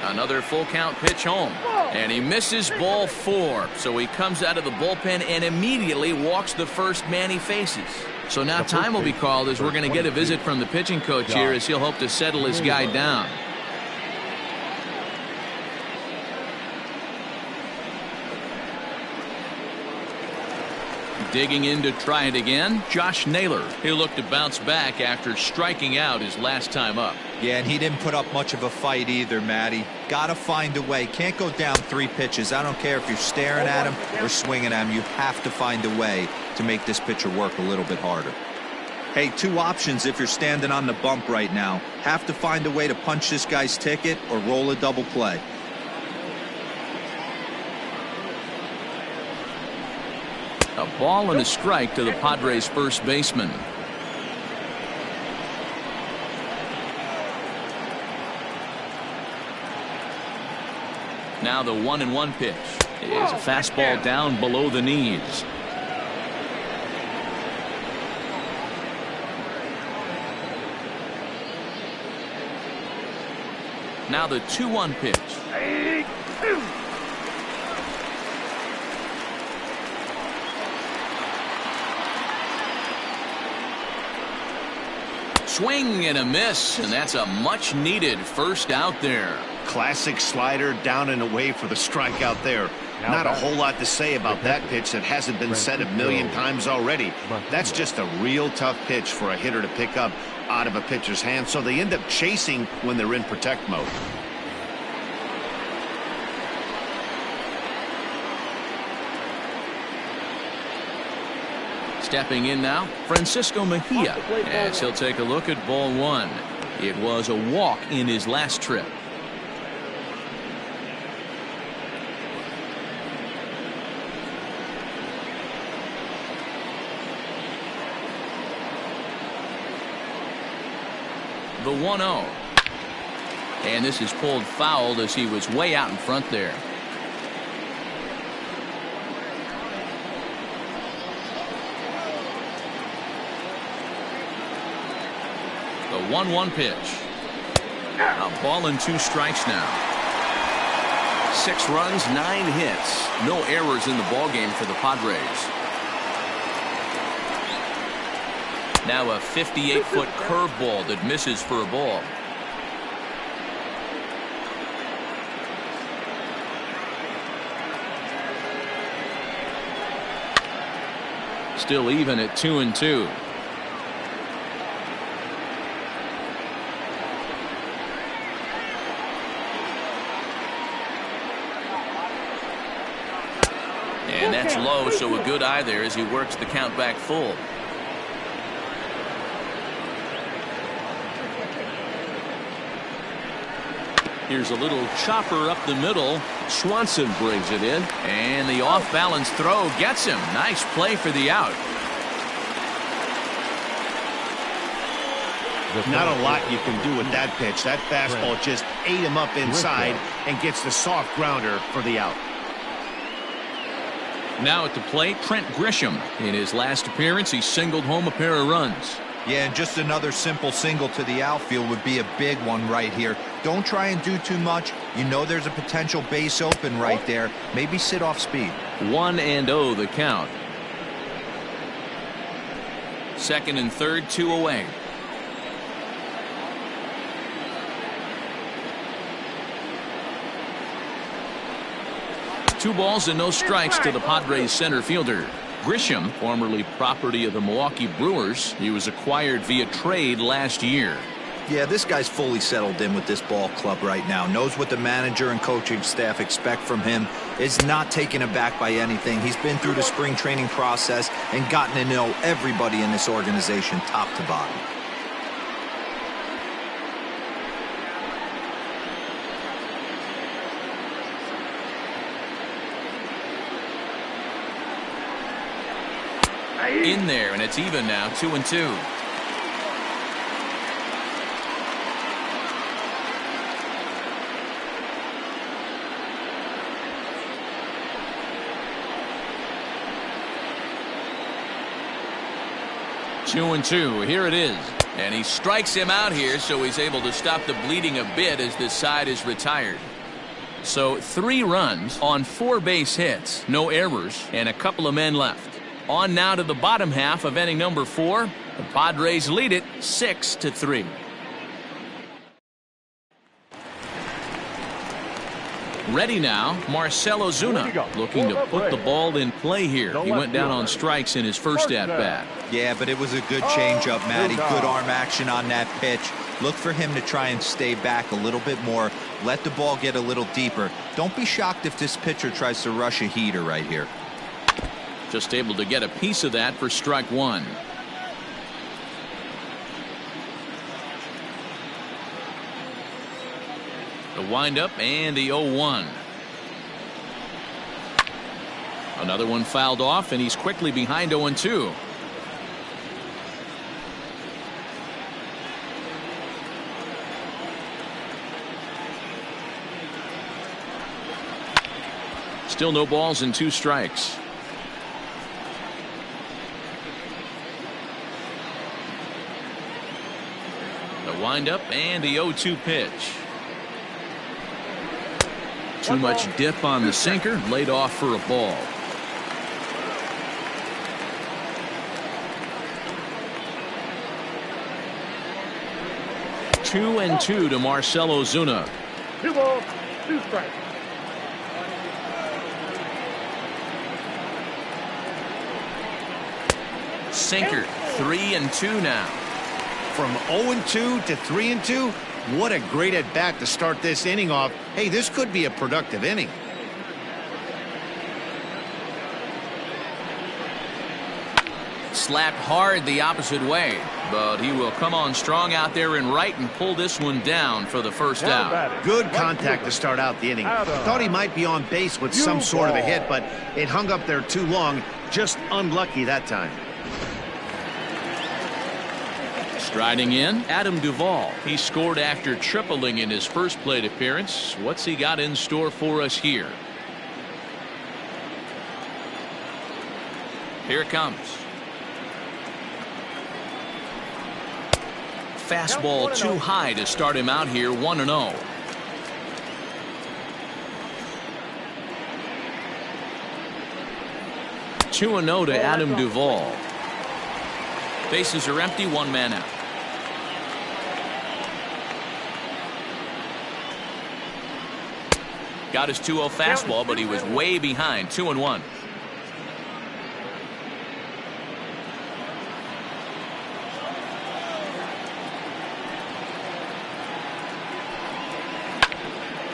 Another full count pitch home, and he misses ball 4. So he comes out of the bullpen and immediately walks the first man he faces. So now time will be called as we're going to get a visit from the pitching coach here as he'll hope to settle his guy down. Digging in to try it again, Josh Naylor. He'll look to bounce back after striking out his last time up. Yeah, and he didn't put up much of a fight either, Matty. Got to find a way. Can't go down 3 pitches. I don't care if you're staring at him or swinging at him. You have to find a way to make this pitcher work a little bit harder. Hey, 2 options if you're standing on the bump right now. Have to find a way to punch this guy's ticket or roll a double play. A ball and a strike to the Padres' first baseman. Now the 1-1 pitch is a fastball down below the knees. Now the 2-1 pitch. Swing and a miss, and that's a much needed first out there. Classic slider down and away for the strikeout there. Not a whole lot to say about that pitch that hasn't been said a million times already. That's just a real tough pitch for a hitter to pick up out of a pitcher's hand, so they end up chasing when they're in protect mode. Stepping in now, Francisco Mejia, as he'll take a look at ball 1. It was a walk in his last trip. The 1-0. And this is pulled foul as he was way out in front there. The 1-1 pitch. A ball and 2 strikes now. 6 runs, 9 hits. No errors in the ballgame for the Padres. Now a 58-foot curveball that misses for a ball. Still even at 2-2. And that's low, so a good eye there as he works the count back full. Here's a little chopper up the middle. Swanson brings it in. And the off-balance throw gets him. Nice play for the out. Not a lot you can do with that pitch. That fastball just ate him up inside and gets the soft grounder for the out. Now at the plate, Trent Grisham. In his last appearance, he singled home a pair of runs. Yeah, and just another simple single to the outfield would be a big one right here. Don't try and do too much. You know there's a potential base open right there. Maybe sit off speed. 1-0 the count. Second and third, 2 away. Two balls and no strikes to the Padres center fielder. Grisham, formerly property of the Milwaukee Brewers. He was acquired via trade last year. Yeah, this guy's fully settled in with this ball club right now. Knows what the manager and coaching staff expect from him. Is not taken aback by anything. He's been through the spring training process and gotten to know everybody in this organization top to bottom. In there, and it's even now, 2-2. Here it is. And he strikes him out here, so he's able to stop the bleeding a bit as this side is retired. So 3 runs on 4 base hits, no errors, and a couple of men left. On now to the bottom half of inning number 4. The Padres lead it 6-3. Ready now, Marcell Ozuna, looking to put the ball in play here. He went down on strikes in his first at-bat. Yeah, but it was a good changeup, Matty. Good arm action on that pitch. Look for him to try and stay back a little bit more. Let the ball get a little deeper. Don't be shocked if this pitcher tries to rush a heater right here. Just able to get a piece of that for strike 1. The windup and the 0-1. Another one fouled off, and he's quickly behind 0-2. Still no balls and 2 strikes. The windup and the 0-2 pitch. Too much dip on the sinker, laid off for a ball. Two and 2 to Marcell Ozuna. 2 balls, 2 strikes. Sinker, 3-2 now. From 0-2 to 3-2. What a great at-bat to start this inning off. Hey, this could be a productive inning. Slapped hard the opposite way, but he will come on strong out there in right and pull this one down for the first out. Good contact to start out the inning. Thought he might be on base with some sort of a hit, but it hung up there too long. Just unlucky that time. Striding in, Adam Duvall. He scored after tripling in his first plate appearance. What's he got in store for us here? Here it comes. Fastball too high to start him out here, 1-0. Two 2-0 to Adam Duvall. Bases are empty, 1 man out. Got his 2-0 fastball, but he was way behind. 2-1.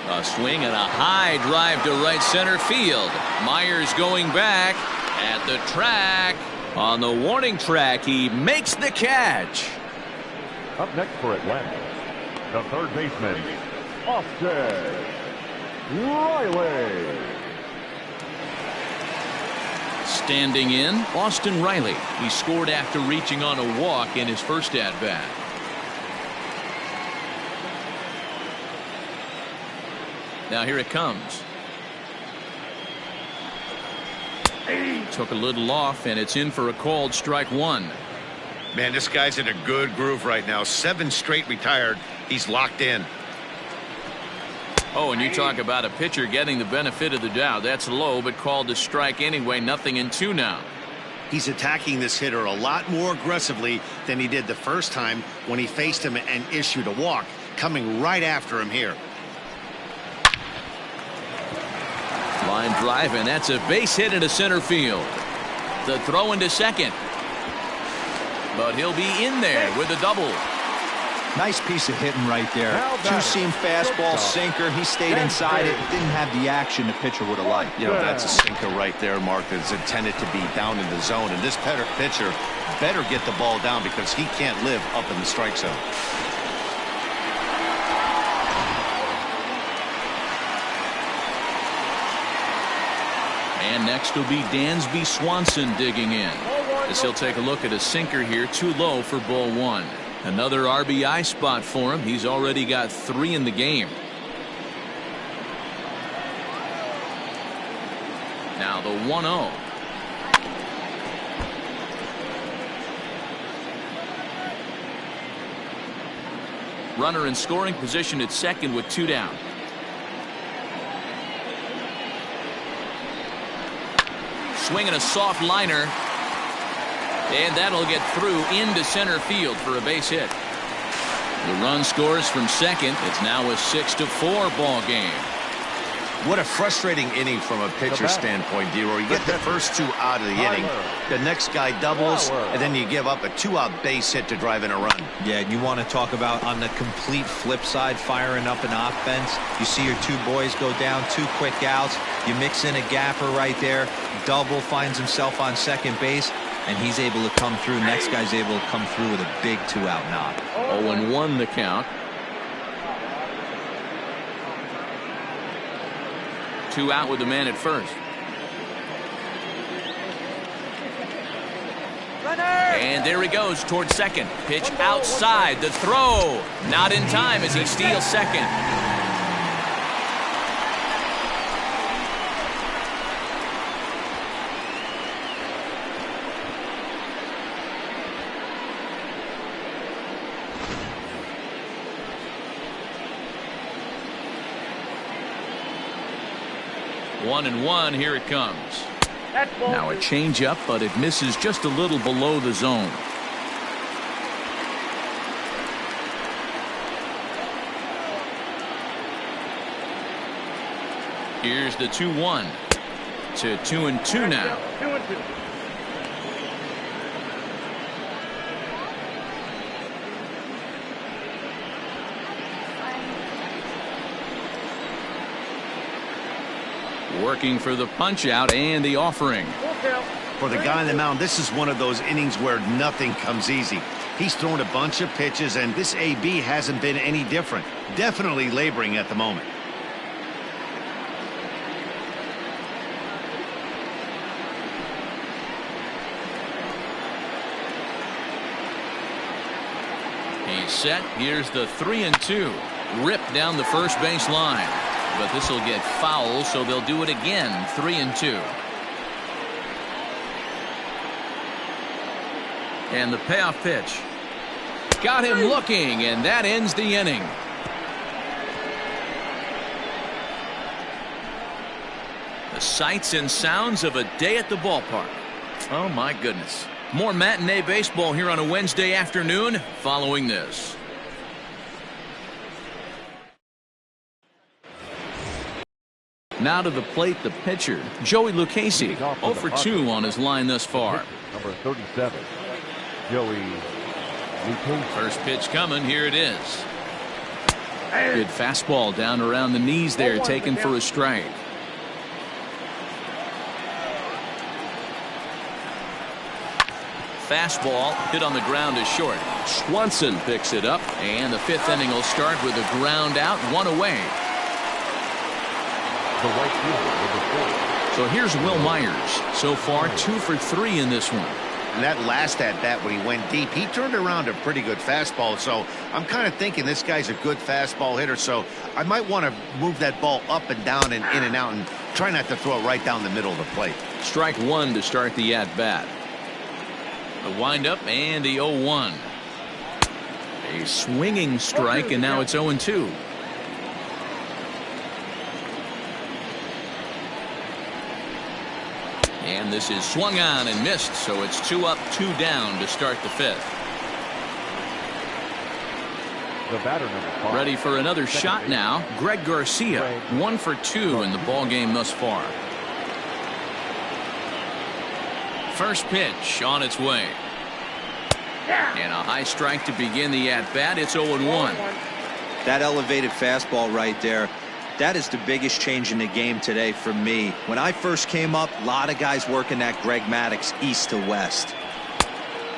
A swing and a high drive to right center field. Myers going back at the track. On the warning track, he makes the catch. Up next for Atlanta, the third baseman, Austin Riley. Standing in, Austin Riley. He scored after reaching on a walk in his first at-bat. Now here it comes. Took a little off, and it's in for a called strike 1. Man, this guy's in a good groove right now. 7 straight retired. He's locked in. Oh, and you talk about a pitcher getting the benefit of the doubt. That's low, but called a strike anyway. 0-2 now. He's attacking this hitter a lot more aggressively than he did the first time when he faced him and issued a walk. Coming right after him here. Line drive, and that's a base hit into center field. The throw into second. But he'll be in there with a double. Nice piece of hitting right there. Two-seam fastball, sinker. He stayed inside it. Didn't have the action the pitcher would have liked. You know, that's a sinker right there, Mark, that's intended to be down in the zone. And this pitcher better get the ball down because he can't live up in the strike zone. And next will be Dansby Swanson digging in, as he'll take a look at a sinker here, too low for ball 1. Another RBI spot for him. He's already got 3 in the game. Now the 1-0. Runner in scoring position at second with 2 down. Swinging a soft liner. And that'll get through into center field for a base hit. The run scores from second. It's now a 6-4 ball game. What a frustrating inning from a pitcher standpoint, D-Roy. You get the first 2 out of the inning. The next guy doubles, and then you give up a 2-out base hit to drive in a run. Yeah, and you want to talk about on the complete flip side, firing up an offense. You see your 2 boys go down, 2 quick outs. You mix in a gapper right there. Double, finds himself on second base, and he's able to come through. Next guy's able to come through with a big 2-out knock. 0-1 the count. 2 out with the man at first. And there he goes towards second. Pitch outside. The throw. Not in time as he steals second. One and one, here it comes. Now a changeup, but it misses just a little below the zone. Here's the 2-1 to 2-2 now. 2-2. Working for the punch out and the offering. For the guy on the mound, this is one of those innings where nothing comes easy. He's thrown a bunch of pitches, and this AB hasn't been any different. Definitely laboring at the moment. He's set. Here's the 3-2. Ripped down the first base line. But this will get foul, so they'll do it again. 3-2. And the payoff pitch. Got him looking, and that ends the inning. The sights and sounds of a day at the ballpark. Oh, my goodness. More matinee baseball here on a Wednesday afternoon following this. Now to the plate, the pitcher, Joey Lucchesi, 0 for 2 on his line thus far. Number 37, Joey Lucchesi. First pitch coming, here it is. Good fastball down around the knees there, taken for a strike. Fastball hit on the ground is short. Swanson picks it up, and the 5th inning will start with a ground out, 1 away. The right fielder, number 4. So here's Will Myers. So far 2 for 3 in this one. And that last at bat when he went deep, he turned around a pretty good fastball. So I'm kind of thinking this guy's a good fastball hitter. So I might want to move that ball up and down and in and out and try not to throw it right down the middle of the plate. Strike 1 to start the at bat. The windup and the 0-1. A swinging strike, and now it's 0-2. And this is swung on and missed, so it's 2 up, 2 down to start the 5th. The batter, number 5. Ready for another shot now. Greg Garcia, 1 for 2 in the ball game thus far. First pitch on its way. And a high strike to begin the at-bat. It's 0-1. That elevated fastball right there, that is the biggest change in the game today for me. When I first came up, a lot of guys working that Greg Maddux east to west.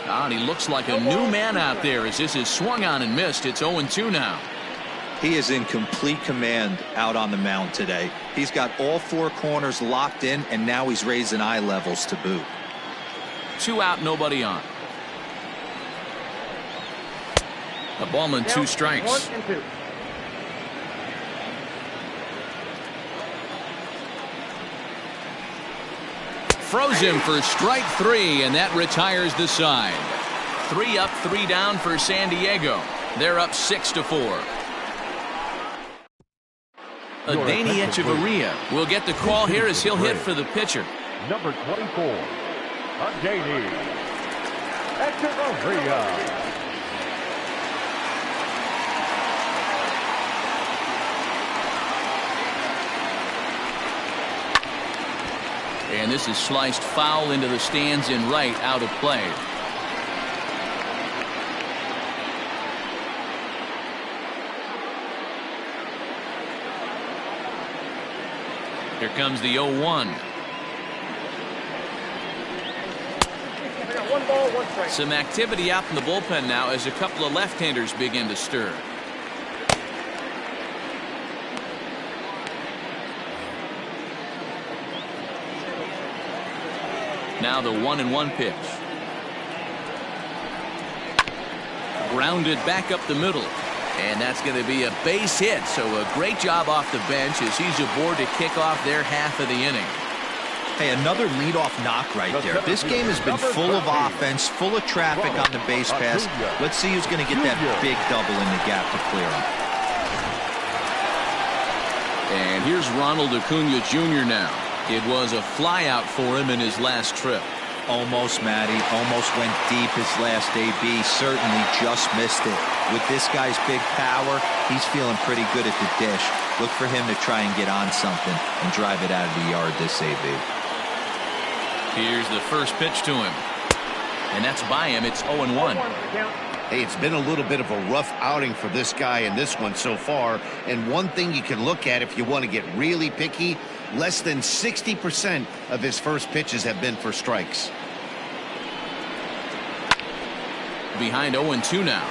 And he looks like a new man out there as this is swung on and missed. It's 0-2 now. He is in complete command out on the mound today. He's got all 4 corners locked in, and now he's raising eye levels to boot. 2 out, nobody on. A ball and 2 strikes. 1-2. Froze him for strike 3, and that retires the side. 3 up, 3 down for San Diego. They're up 6-4. Adeiny Echeverria will get the call here as he'll hit for the pitcher. Number 24, Adeiny. Echeverria. And this is sliced foul into the stands in right, out of play. Here comes the 0-1. I got 1 ball, 1 strike. Some activity out in the bullpen now as a couple of left-handers begin to stir. Now the 1-1 pitch. Grounded back up the middle. And that's going to be a base hit. So a great job off the bench as he's aboard to kick off their half of the inning. Hey, another leadoff knock right there. This game has been full of offense, full of traffic on the base pass. Let's see who's going to get that big double in the gap to clear him. And here's Ronald Acuna Jr. now. It was a flyout for him in his last trip. Almost, Matty. Almost went deep his last AB. Certainly just missed it. With this guy's big power, he's feeling pretty good at the dish. Look for him to try and get on something and drive it out of the yard this AB. Here's the first pitch to him. And that's by him. It's 0-1. Hey, it's been a little bit of a rough outing for this guy in this one so far. And one thing you can look at if you want to get really picky, less than 60% of his first pitches have been for strikes. Behind 0-2 now.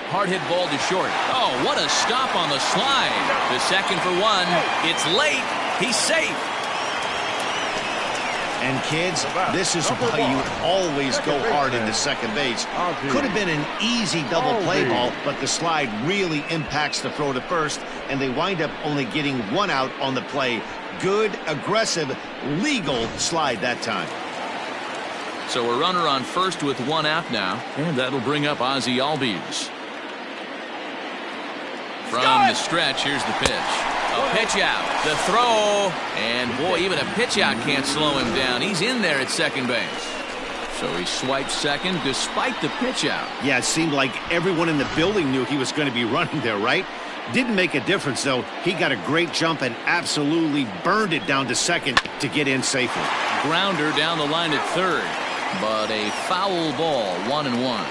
Hard hit ball to short. Oh, what a stop on the slide. The second for 1. It's late. He's safe. And kids, this is why you always go hard into second base. Could have been an easy double play ball, but the slide really impacts the throw to first, and they wind up only getting 1 out on the play. Good, aggressive, legal slide that time. So a runner on first with 1 out now, and that'll bring up Ozzie Albies. From the stretch, here's the pitch. A pitch out, the throw, and boy, even a pitch out can't slow him down. He's in there at second base. So he swiped second despite the pitch out. Yeah, it seemed like everyone in the building knew he was going to be running there, right? Didn't make a difference, though. He got a great jump and absolutely burned it down to second to get in safely. Grounder down the line at third, but a foul ball, 1-1.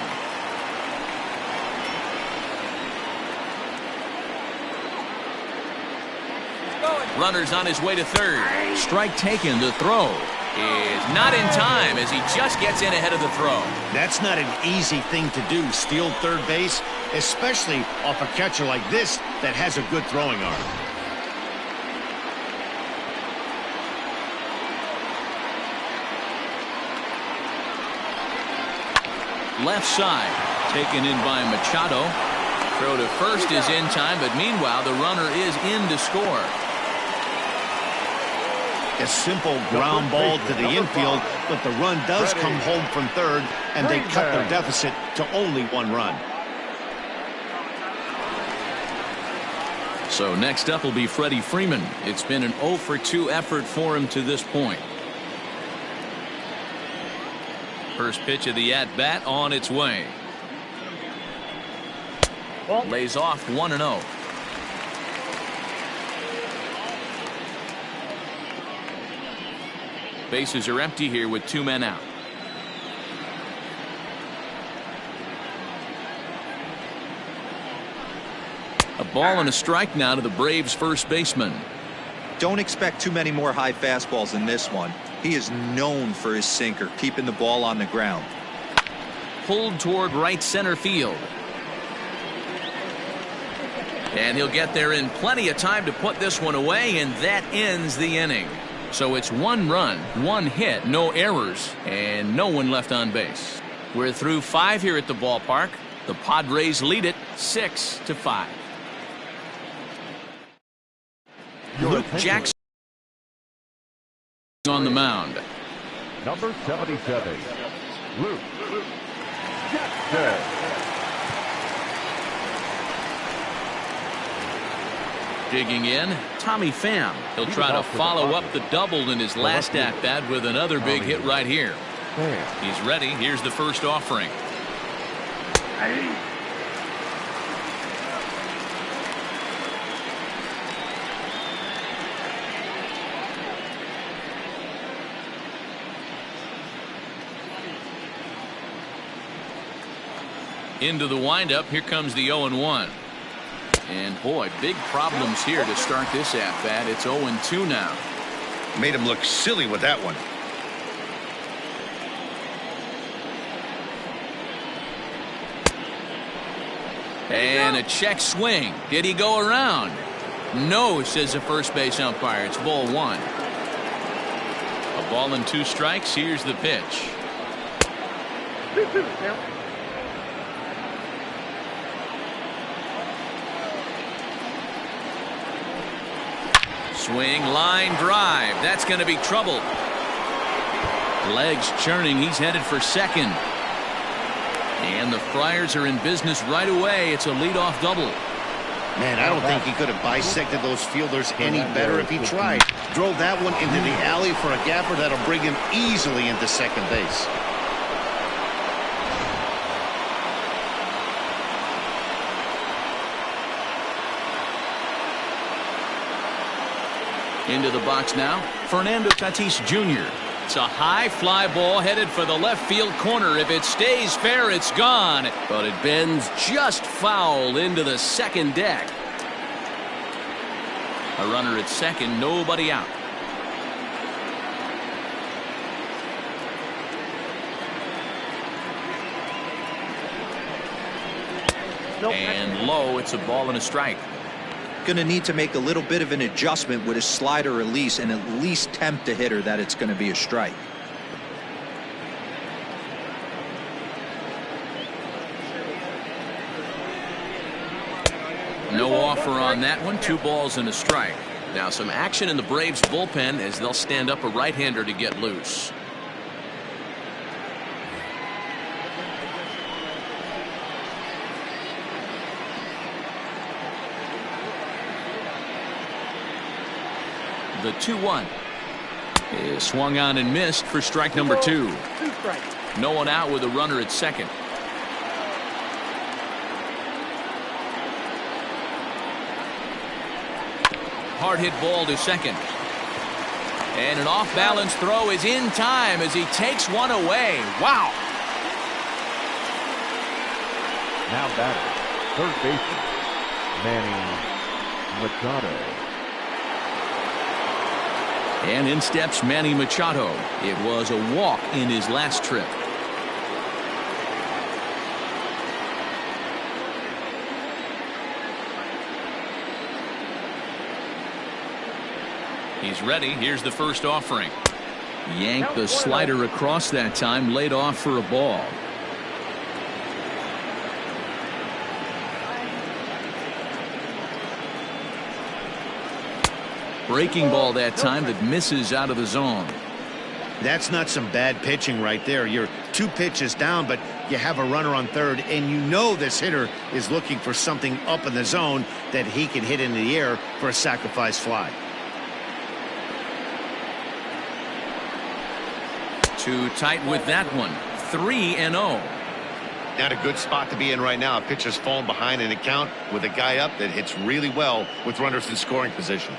Runner's on his way to third. Strike taken. The throw is not in time as he just gets in ahead of the throw. That's not an easy thing to do, steal third base, especially off a catcher like this that has a good throwing arm. Left side taken in by Machado. Throw to first is in time, but meanwhile the runner is in to score. A simple ground ball to the infield, but the run does come home from third, and they cut their deficit to only 1 run. So next up will be Freddie Freeman. It's been an 0-for-2 effort for him to this point. First pitch of the at-bat on its way. Lays off 1-0. Bases are empty here with 2 men out. A ball and a strike now to the Braves first baseman. Don't expect too many more high fastballs in this one. He is known for his sinker, keeping the ball on the ground. Pulled toward right center field. And he'll get there in plenty of time to put this one away, and that ends the inning. So it's 1 run, 1 hit, no errors, and no one left on base. We're through 5 here at the ballpark. The Padres lead it 6-5. Luke Jackson on the mound. Number 77, Luke Jackson. Digging in, Tommy Pham. He'll try to follow up the double in his last at-bat with another big hit right here. He's ready. Here's the first offering. Into the windup. Here comes the 0-1. And boy, big problems here to start this at-bat. It's 0-2 now. Made him look silly with that one. And a check swing. Did he go around? No, says the first base umpire. It's ball one. A ball and 2 strikes. Here's the pitch. Swing, line drive. That's going to be trouble. Legs churning. He's headed for second. And the Friars are in business right away. It's a leadoff double. Man, I don't think he could have bisected those fielders any better if he tried. Drove that one into the alley for a gapper that'll bring him easily into second base. Into the box now, Fernando Tatis Jr. It's a high fly ball headed for the left field corner. If it stays fair, it's gone. But it bends just foul into the second deck. A runner at second, nobody out. And low, it's a ball and a strike. Going to need to make a little bit of an adjustment with his slider release and at least tempt the hitter that it's going to be a strike. No offer on that one. 2 balls and a strike. Now some action in the Braves bullpen as they'll stand up a right-hander to get loose. The 2-1 is swung on and missed for strike number 2. No one out with a runner at second. Hard hit ball to second. And an off balance throw is in time as he takes one away. Wow. Now batting, third baseman, Manny Machado. And in steps Manny Machado. It was a walk in his last trip. He's ready. Here's the first offering. Yanked the slider across that time, laid off for a ball. Breaking ball that time that misses out of the zone. That's not some bad pitching right there. You're 2 pitches down, but you have a runner on third, and you know this hitter is looking for something up in the zone that he can hit into the air for a sacrifice fly. Too tight with that one. 3-0. Not a good spot to be in right now. A pitcher's falling behind in a count with a guy up that hits really well with runners in scoring position.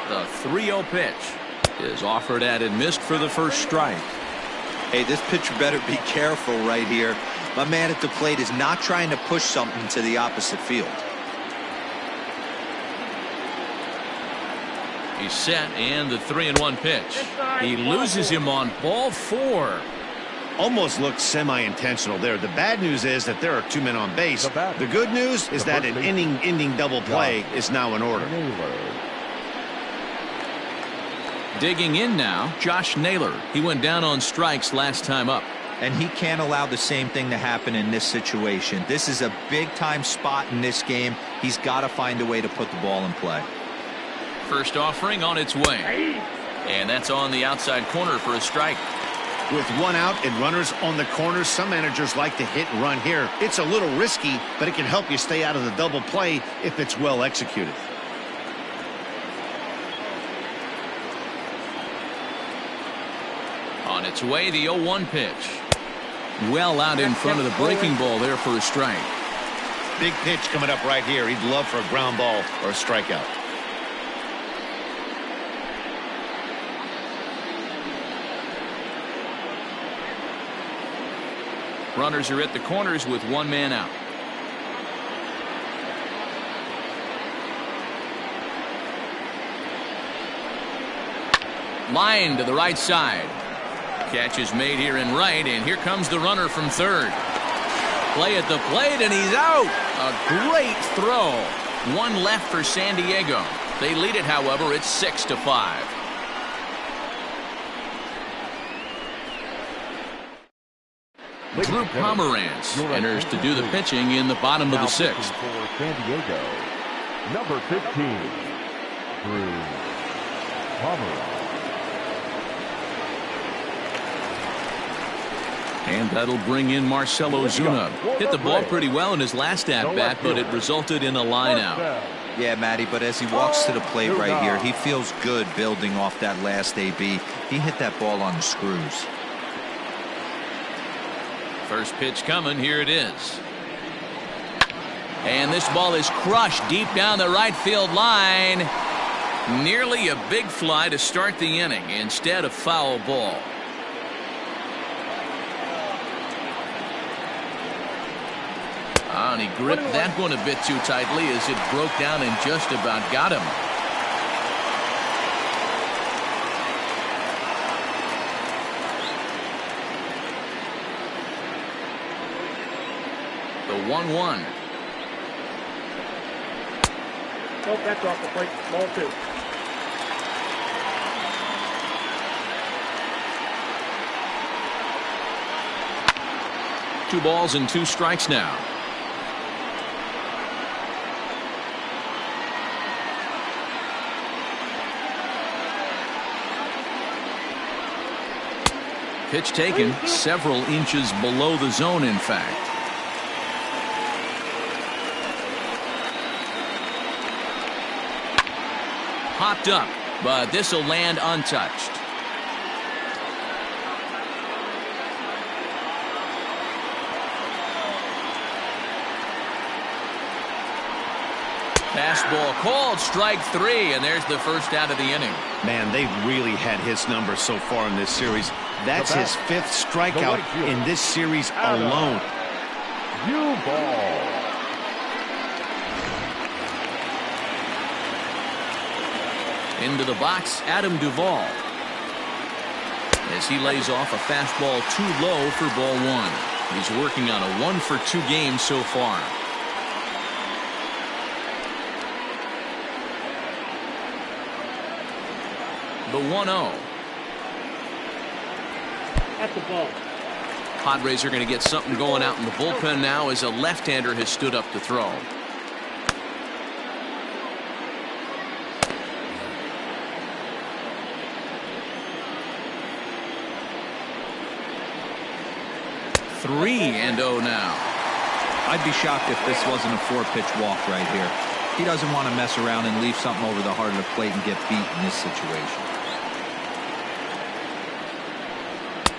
The 3-0 pitch is offered at and missed for the first strike. Hey, this pitcher better be careful right here. My man at the plate is not trying to push something to the opposite field. He's set, and the 3-1 pitch. He loses him on ball 4. Almost looked semi-intentional there. The bad news is that there are 2 men on base. The good news is that an inning-ending double play is now in order. Digging in now, Josh Naylor. He went down on strikes last time up. And he can't allow the same thing to happen in this situation. This is a big-time spot in this game. He's got to find a way to put the ball in play. First offering on its way. And that's on the outside corner for a strike. With one out and runners on the corners, some managers like to hit and run here. It's a little risky, but it can help you stay out of the double play if it's well executed. On its way, the 0-1 pitch. Well out in front of the breaking ball there for a strike. Big pitch coming up right here. He'd love for a ground ball or a strikeout. Runners are at the corners with one man out. Line to the right side. Catch is made here in right, and here comes the runner from third. Play at the plate, and he's out. A great throw. One left for San Diego. They lead it, however. It's 6-5. Drew Pomeranz enters to do the pitching in the bottom of the sixth. For San Diego, number 15, Drew Pomeranz. And that'll bring in Marcell Ozuna. Hit the ball pretty well in his last at-bat, but it resulted in a line out. Yeah, Matty, but as he walks to the plate right here, he feels good building off that last AB. He hit that ball on the screws. First pitch coming. Here it is. And this ball is crushed deep down the right field line. Nearly a big fly to start the inning instead of foul ball. And he gripped that one a bit too tightly as it broke down and just about got him. The 1-1. Oh, that's off the plate. Ball 2. 2 balls and 2 strikes now. Pitch taken several inches below the zone, in fact. Popped up, but this will land untouched. Fastball called, strike 3, and there's the first out of the inning. Man, they've really had his number so far in this series. That's his 5th strikeout in this series alone. You ball. Into the box, Adam Duvall. As he lays off a fastball too low for ball 1. He's working on a 1-for-2 game so far. The 1-0. That's the ball. Padres are going to get something going out in the bullpen now as a left-hander has stood up to throw. Three and 0 now. I'd be shocked if this wasn't a 4-pitch walk right here. He doesn't want to mess around and leave something over the heart of the plate and get beat in this situation.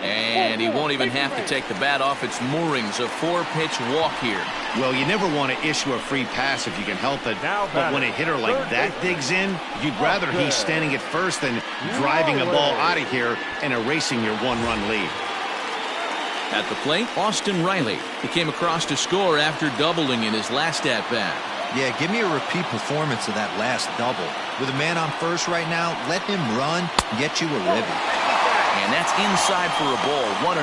And he won't even have to take the bat off its moorings. A 4-pitch walk here. Well, you never want to issue a free pass if you can help it. But when a hitter like that digs in, you'd rather he's standing at first than driving a ball out of here and erasing your 1-run lead. At the plate, Austin Riley. He came across to score after doubling in his last at-bat. Yeah, give me a repeat performance of that last double. With a man on first right now, let him run and get you a ribby. And that's inside for a ball, 1-0.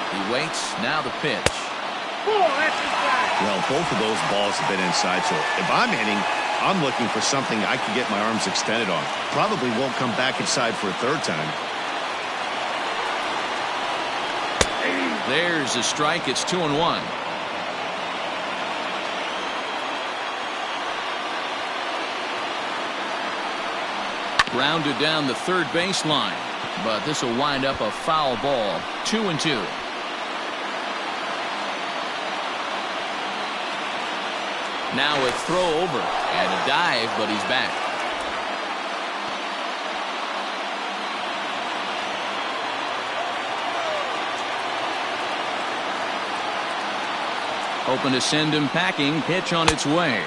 He waits, now the pitch. Well, both of those balls have been inside, so if I'm hitting, I'm looking for something I can get my arms extended on. Probably won't come back inside for a third time. There's a strike. It's 2-1. Grounded down the third baseline, but this will wind up a foul ball. 2-2. Now a throw over and a dive, but he's back. Hoping to send him packing. Pitch on its way.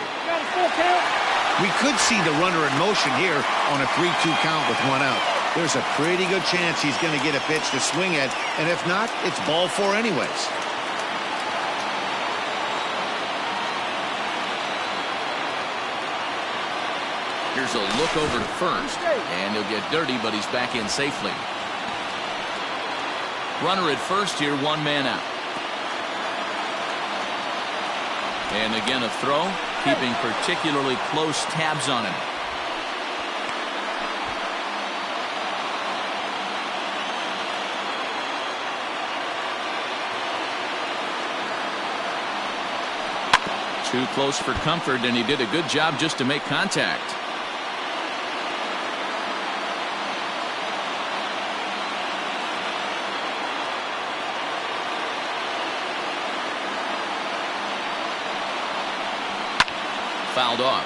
We could see the runner in motion here on a 3-2 count with one out. There's a pretty good chance he's going to get a pitch to swing at, and if not, it's ball four anyways. Here's a look over to first, and he'll get dirty, but he's back in safely. Runner at first here, one man out. And again a throw, keeping particularly close tabs on him. Too close for comfort, and he did a good job just to make contact. Fouled off.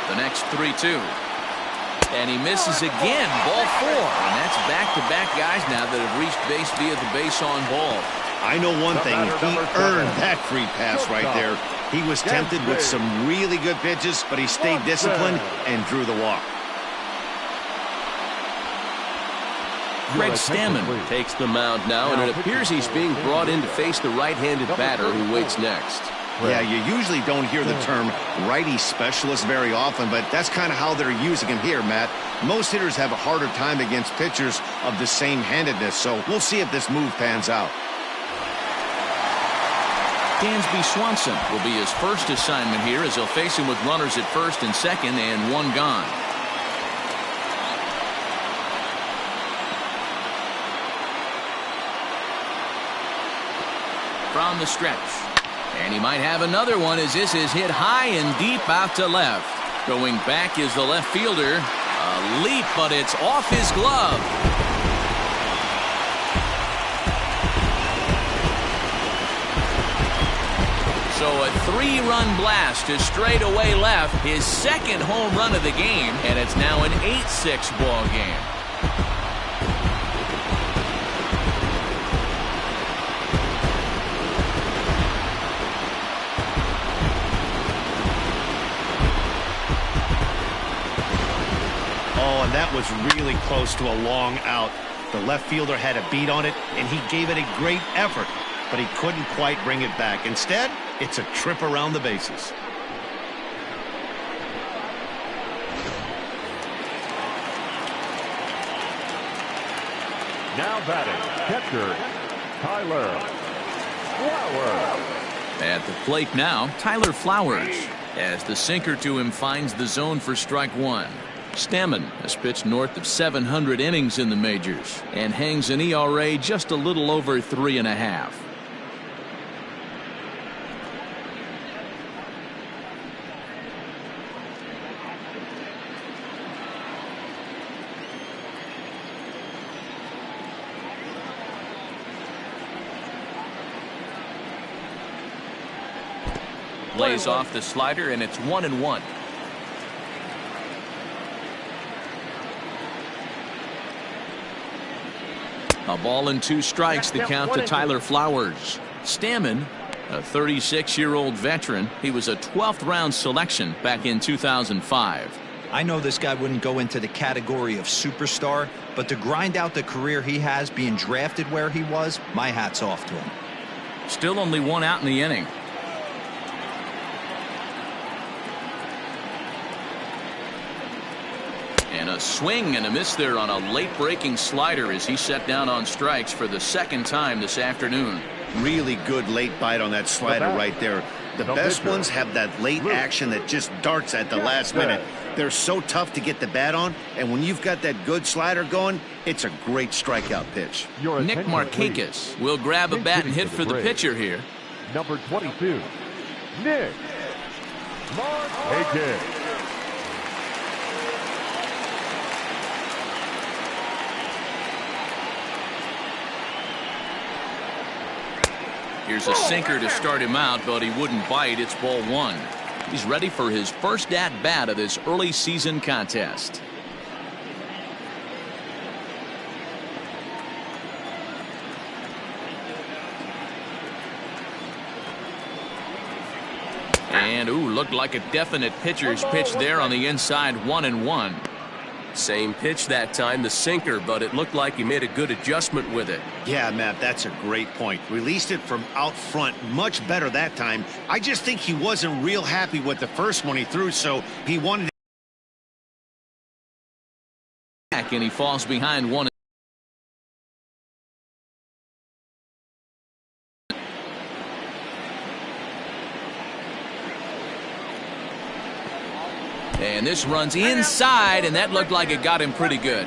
The next 3-2. And he misses again. Ball four. And that's back-to-back guys now that have reached base via the base on ball. I know one thing. He earned that free pass right there. He was tempted with some really good pitches, but he stayed disciplined and drew the walk. Greg Stammen takes the mound now, and it appears he's being brought in to face the right-handed batter who waits next. Yeah, you usually don't hear the term righty specialist very often, but that's kind of how they're using him here, Matt. Most hitters have a harder time against pitchers of the same handedness, so we'll see if this move pans out. Dansby Swanson will be his first assignment here as he'll face him with runners at first and second and one gone. From the stretch. And he might have another one as this is hit high and deep out to left. Going back is the left fielder. A leap, but it's off his glove. So a 3-run blast to straightaway left. His second home run of the game. And it's now an 8-6 ball game. That was really close to a long out. The left fielder had a beat on it, and he gave it a great effort, but he couldn't quite bring it back. Instead, it's a trip around the bases. Now batting, catcher, Tyler Flowers. At the plate now, Tyler Flowers, as the sinker to him finds the zone for strike one. Stammen has pitched north of 700 innings in the majors and hangs an ERA just a little over 3.5. Lays off the slider, and it's 1-1. A ball and 2 strikes, the count to Tyler Flowers. Stammen, a 36-year-old veteran. He was a 12th round selection back in 2005. I know this guy wouldn't go into the category of superstar, but to grind out the career he has being drafted where he was, my hat's off to him. Still only one out in the inning. And a swing and a miss there on a late breaking slider as he set down on strikes for the second time this afternoon. Really good late bite on that slider right there. The best ones have that late action that just darts at the last minute. They're so tough to get the bat on, and when you've got that good slider going, it's a great strikeout pitch. Nick Markakis will grab a bat and hit for the pitcher here. Number 22, Nick Markakis. Here's a sinker to start him out, but he wouldn't bite. It's ball one. He's ready for his first at-bat of this early season contest. And, ooh, looked like a definite pitcher's pitch there on the inside, 1-1. Same pitch that time, the sinker, but it looked like he made a good adjustment with it. Yeah, Matt, that's a great point. Released it from out front much better that time. I just think he wasn't real happy with the first one he threw, so he wanted back, and he falls behind one. And this runs inside, and that looked like it got him pretty good.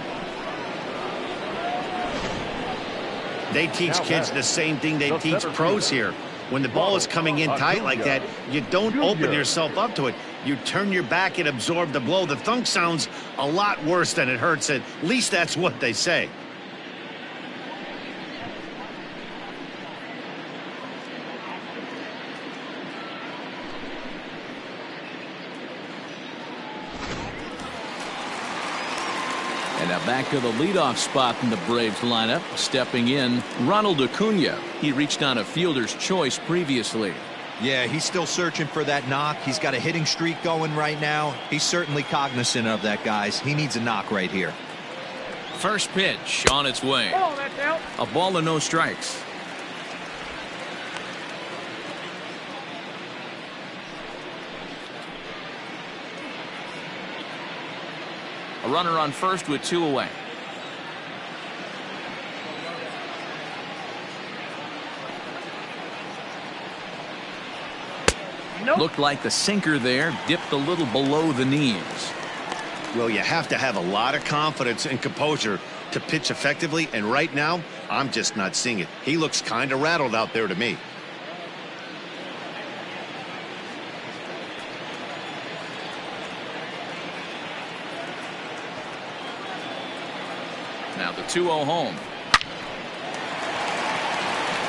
They teach kids the same thing they teach pros here. When the ball is coming in tight like that, you don't open yourself up to it. You turn your back and absorb the blow. The thunk sounds a lot worse than it hurts. At least that's what they say. And now back to the leadoff spot in the Braves lineup. Stepping in, Ronald Acuna. He reached on a fielder's choice previously. Yeah, he's still searching for that knock. He's got a hitting streak going right now. He's certainly cognizant of that, guys. He needs a knock right here. First pitch on its way. A ball and no strikes. A runner on first with two away. Looked like the sinker there dipped a little below the knees. Well, you have to have a lot of confidence and composure to pitch effectively, and right now, I'm just not seeing it. He looks kind of rattled out there to me. Now the 2-0 home.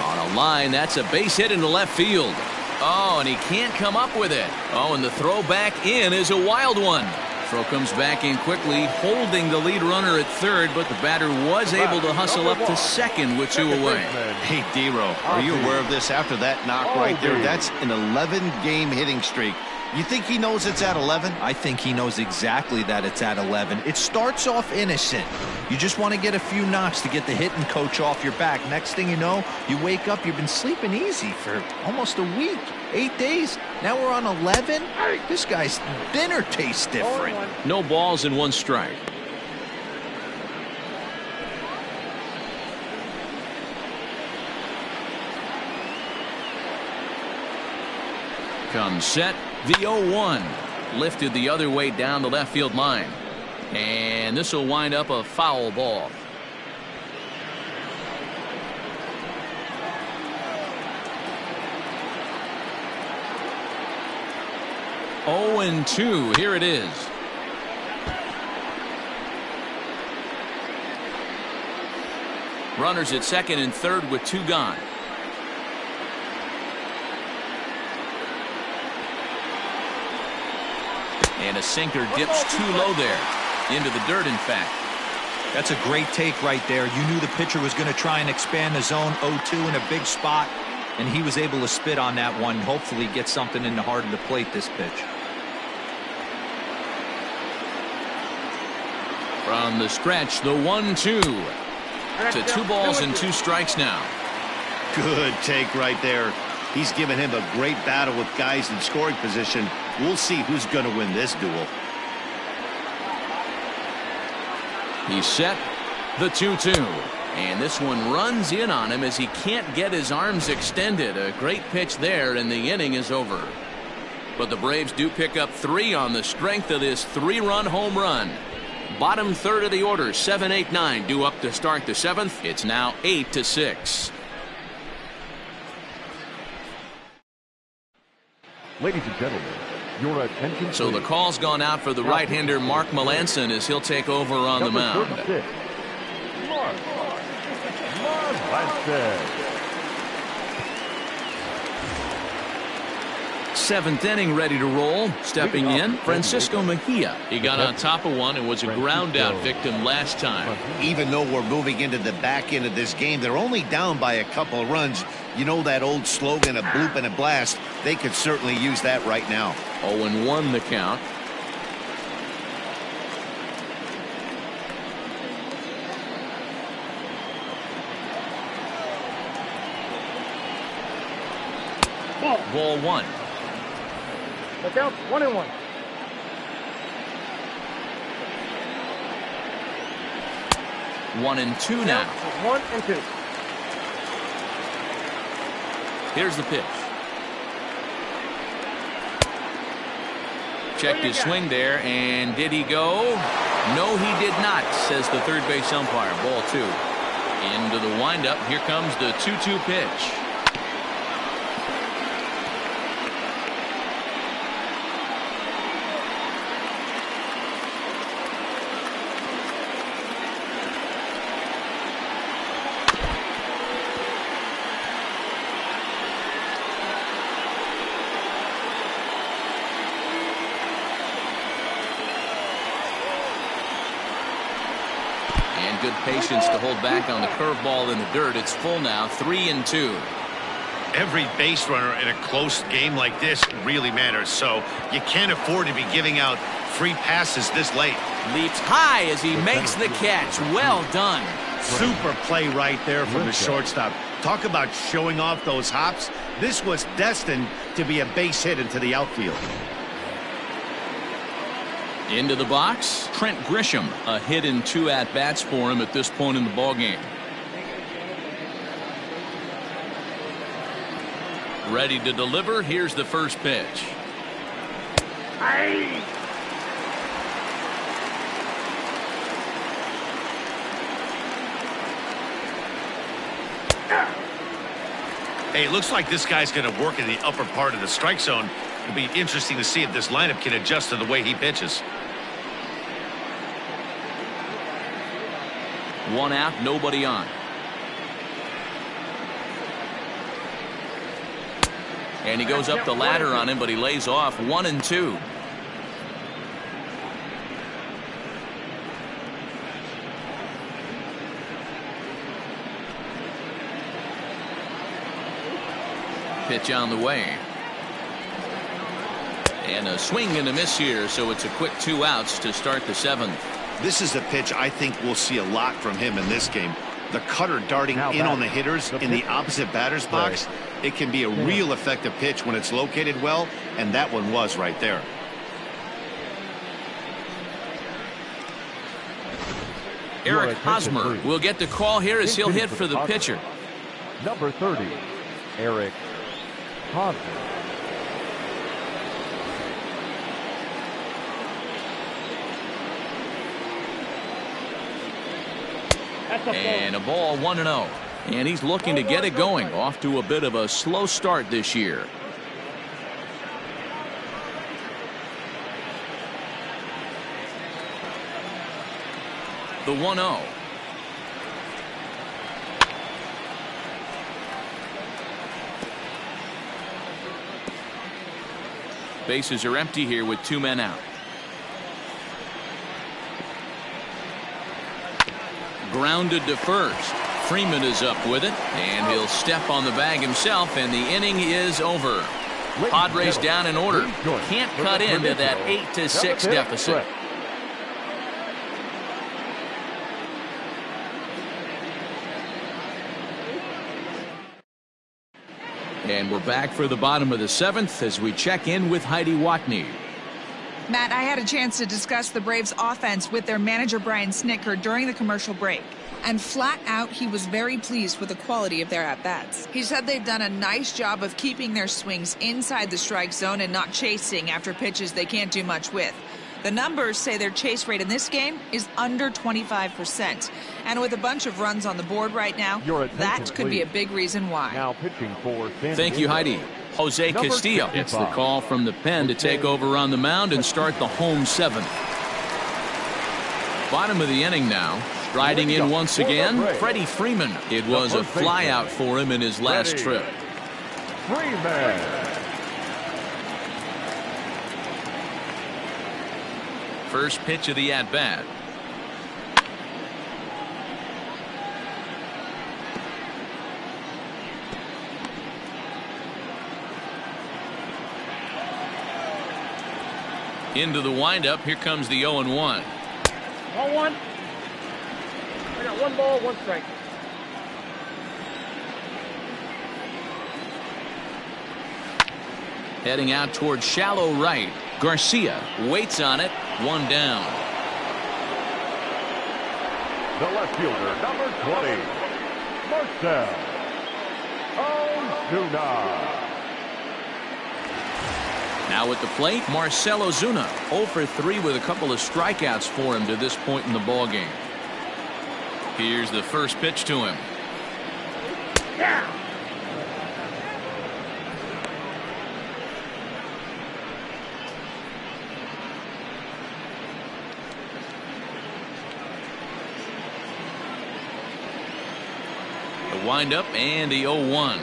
On a line, that's a base hit into left field. Oh, and he can't come up with it. Oh, and the throw back in is a wild one. Throw comes back in quickly, holding the lead runner at third, but the batter was able to hustle up to second with two away. Hey, D-Row, are you aware of this after that knock right there? That's an 11-game hitting streak. You think he knows it's at 11? I think he knows exactly that it's at 11. It starts off innocent. You just want to get a few knocks to get the hitting coach off your back. Next thing you know, you wake up, you've been sleeping easy for almost a week, 8 days. Now we're on 11. This guy's dinner tastes different. No balls and one strike. Comes set. The 0-1 lifted the other way down the left field line, and this will wind up a foul ball. Oh, and 2. Here it is. Runners at second and third with two gone. And a sinker dips too low there. Into the dirt, in fact. That's a great take right there. You knew the pitcher was going to try and expand the zone. 0-2 in a big spot, and he was able to spit on that one. Hopefully get something in the heart of the plate this pitch. From the stretch, the 1-2 to 2 balls and 2 strikes now. Good take right there. He's given him a great battle with guys in scoring position. We'll see who's going to win this duel. He's set. The 2-2. And this one runs in on him as he can't get his arms extended. A great pitch there, and the inning is over. But the Braves do pick up 3 on the strength of this 3-run home run. Bottom third of the order, 7, 8, 9 due up to start the 7th. It's now 8-6. Ladies and gentlemen, your attention. So the call's gone out for the right-hander Mark Melancon as he'll take over on the mound. 36, Mark Melancon. 7th inning ready to roll. Stepping in, Francisco Mejia. He got on top of one and was a ground out victim last time. Even though we're moving into the back end of this game, they're only down by a couple of runs. You know that old slogan, a bloop and a blast. They could certainly use that right now. 0-1 the count. Ball 1. Look out, 1-1. One and two now. 1 and 2. Here's the pitch. Checked his swing there, and did he go? No, he did not, says the third base umpire. Ball 2. Into the windup. Here comes the 2-2 pitch. Good patience to hold back on the curveball in the dirt. It's full now, 3-2. Every base runner in a close game like this really matters, so you can't afford to be giving out free passes this late. Leaps high as he makes the catch. Well done. Super play right there from the shortstop. Talk about showing off those hops. This was destined to be a base hit into the outfield. Into the box, Trent Grisham. A hit in 2 at-bats for him at this point in the ballgame. Ready to deliver. Here's the first pitch. Aye. Hey, it looks like this guy's going to work in the upper part of the strike zone. It'll be interesting to see if this lineup can adjust to the way he pitches. 1 out, nobody on. And he goes up the ladder on him, but he lays off. 1-2. Pitch on the way. And a swing and a miss here, so it's a quick 2 outs to start the 7th. This is a pitch I think we'll see a lot from him in this game. The cutter darting in on the hitters in the opposite batter's box. It can be a real effective pitch when it's located well, and that one was right there. Eric Hosmer will get the call here as he'll hit for the pitcher. Number 30, Eric Hosmer. And a ball, 1-0. And he's looking to get it going. Off to a bit of a slow start this year. The 1-0. Bases are empty here with 2 men out. Grounded to first. Freeman is up with it, and he'll step on the bag himself, and the inning is over. Padres down in order. Can't cut into that 8-6 deficit. And we're back for the bottom of the 7th as we check in with Heidi Watney. Matt, I had a chance to discuss the Braves offense with their manager Brian Snitker during the commercial break. And flat out, he was very pleased with the quality of their at-bats. He said they've done a nice job of keeping their swings inside the strike zone and not chasing after pitches they can't do much with. The numbers say their chase rate in this game is under 25%. And with a bunch of runs on the board right now, that could be a big reason why. Now pitching for San Thank you, Diego. Heidi. Jose Castillo gets the call from the pen to take over on the mound and start the home seventh. Bottom of the inning now. Striding in once again, Freddie Freeman. It was a flyout for him in his last trip. Freeman. First pitch of the at-bat. Into the windup. Here comes the 0-1. 0-1. I got 1 ball, 1 strike. Heading out towards shallow right. Garcia waits on it. 1 down. The left fielder, number 20, Marcell Ozuna. Now at the plate, Marcell Ozuna. 0 for 3 with a couple of strikeouts for him to this point in the ballgame. Here's the first pitch to him. Yeah. The windup and the 0-1.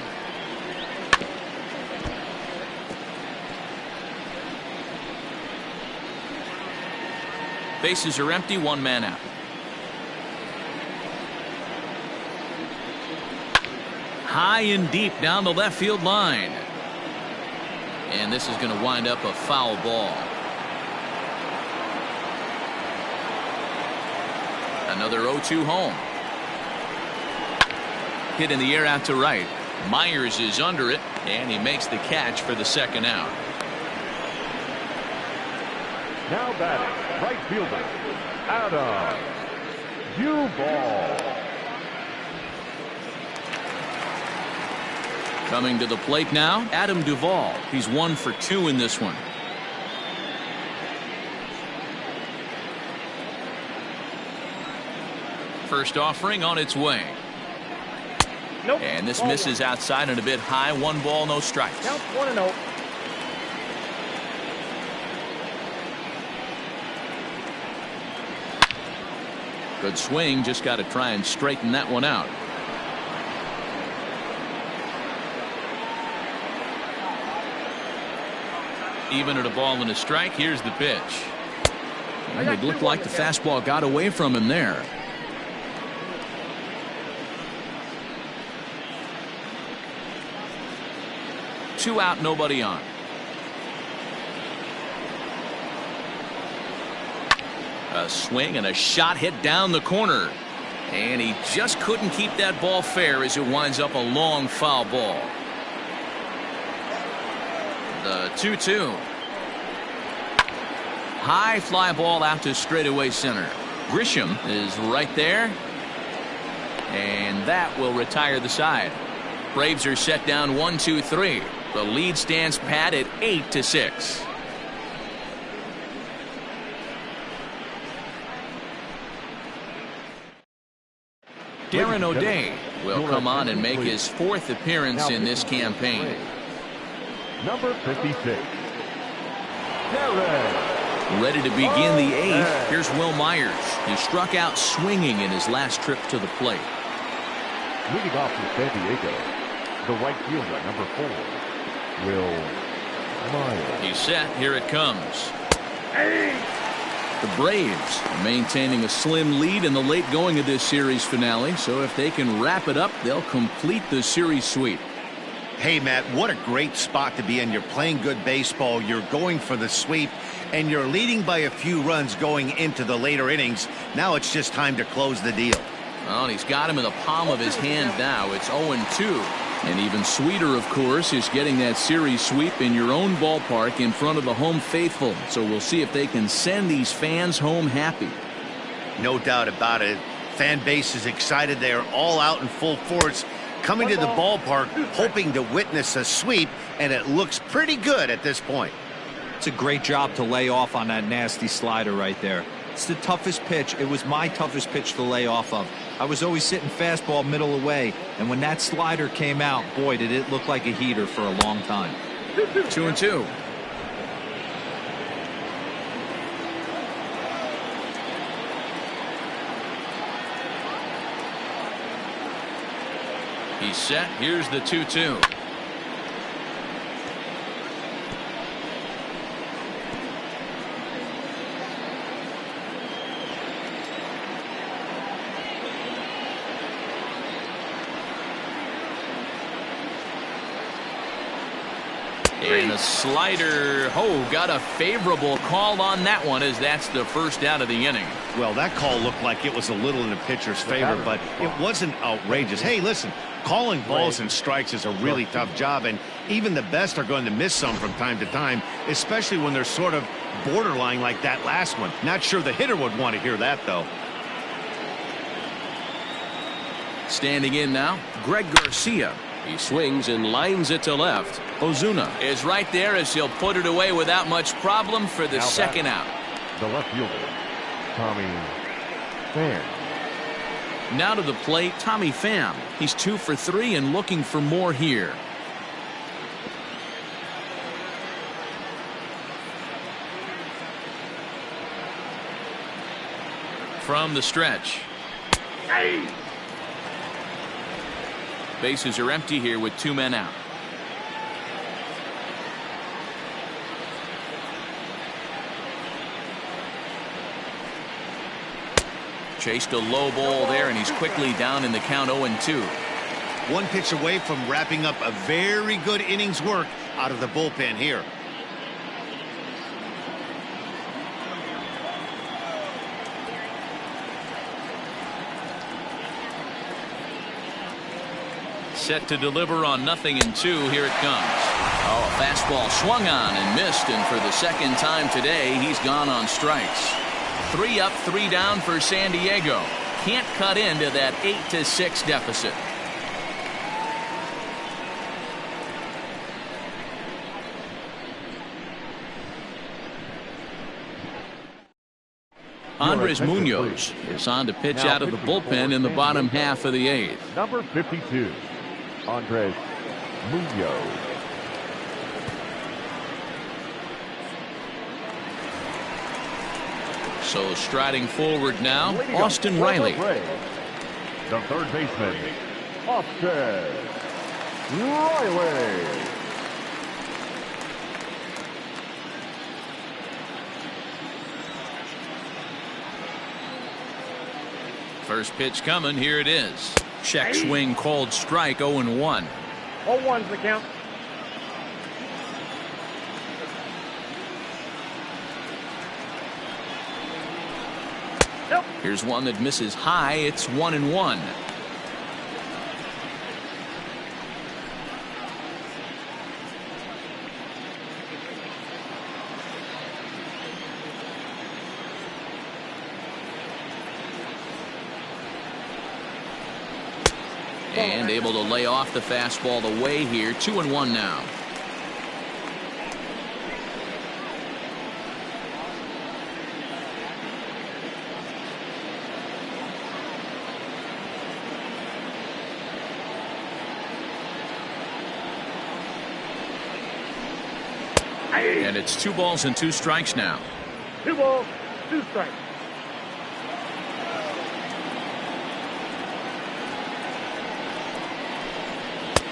Bases are empty, 1 man out. High and deep down the left field line. And this is going to wind up a foul ball. Another 0-2 home. Hit in the air out to right. Myers is under it, and he makes the catch for the second out. Now batting, right fielder, Adam Duvall. Coming to the plate now, Adam Duvall. He's 1 for 2 in this one. First offering on its way. Nope. And this Ball misses outside and a bit high. 1 ball, no strikes. Count 1-0. Good swing, just got to try and straighten that one out. Even at a ball and a strike, here's the pitch. And it looked like the fastball got away from him there. Two out, nobody on. A swing and a shot hit down the corner. And he just couldn't keep that ball fair as it winds up a long foul ball. The 2-2. High fly ball out to straightaway center. Grisham is right there. And that will retire the side. Braves are set down 1-2-3. The lead stands pat at 8-6. Darren O'Day will come on and make his 4th appearance in this campaign. Number 56, Darren. Ready to begin the 8th. Here's Will Myers. He struck out swinging in his last trip to the plate. Leading off for San Diego, the right fielder, number 4, Will Myers. He's set. Here it comes. The Braves maintaining a slim lead in the late going of this series finale. So if they can wrap it up, they'll complete the series sweep. Hey, Matt, what a great spot to be in. You're playing good baseball. You're going for the sweep, and you're leading by a few runs going into the later innings. Now it's just time to close the deal. Well, and he's got him in the palm of his hand now. It's 0-2. And even sweeter, of course, is getting that series sweep in your own ballpark in front of the home faithful. So we'll see if they can send these fans home happy. No doubt about it. fan base is excited. They are all out in full force, coming to the ballpark, hoping to witness a sweep, and it looks pretty good at this point. It's a great job to lay off on that nasty slider right there. It's the toughest pitch. It was my toughest pitch to lay off of. I was always sitting fastball middle away, and when that slider came out, boy, did it look like a heater for a long time. 2-2. He's set. Here's the 2-2. And a slider. Oh, got a favorable call on that one, as that's the first out of the inning. Well, that call looked like it was a little in the pitcher's favor, but it wasn't outrageous. Hey, listen, calling balls and strikes is a really tough job, and even the best are going to miss some from time to time, especially when they're sort of borderline like that last one. Not sure the hitter would want to hear that, though. Standing in now, Greg Garcia. He swings and lines it to left. Ozuna is right there as he'll put it away without much problem for the second out. The left fielder, Tommy Pham. Now to the plate, Tommy Pham. He's 2 for 3 and looking for more here. From the stretch. Bases are empty here with 2 men out. Chased a low ball there, and he's quickly down in the count 0-2. One pitch away from wrapping up a very good innings work out of the bullpen here. Set to deliver on 0-2. Here it comes. Oh, a fastball swung on and missed, and for the second time today, he's gone on strikes. 3 up, 3 down for San Diego. Can't cut into that 8-6 deficit. Andres Munoz is on to pitch out of the bullpen in the bottom half of the 8th. Number 52, Andres Munoz. So striding forward now, Austin Riley. The third baseman, Austin Riley. First pitch coming. Here it is. Check swing, called strike. 0-1. 0-1's the count. Here's one that misses high. It's 1-1. And able to lay off the fastball away here. 2-1 now. And it's 2 balls and 2 strikes now. 2 balls, 2 strikes.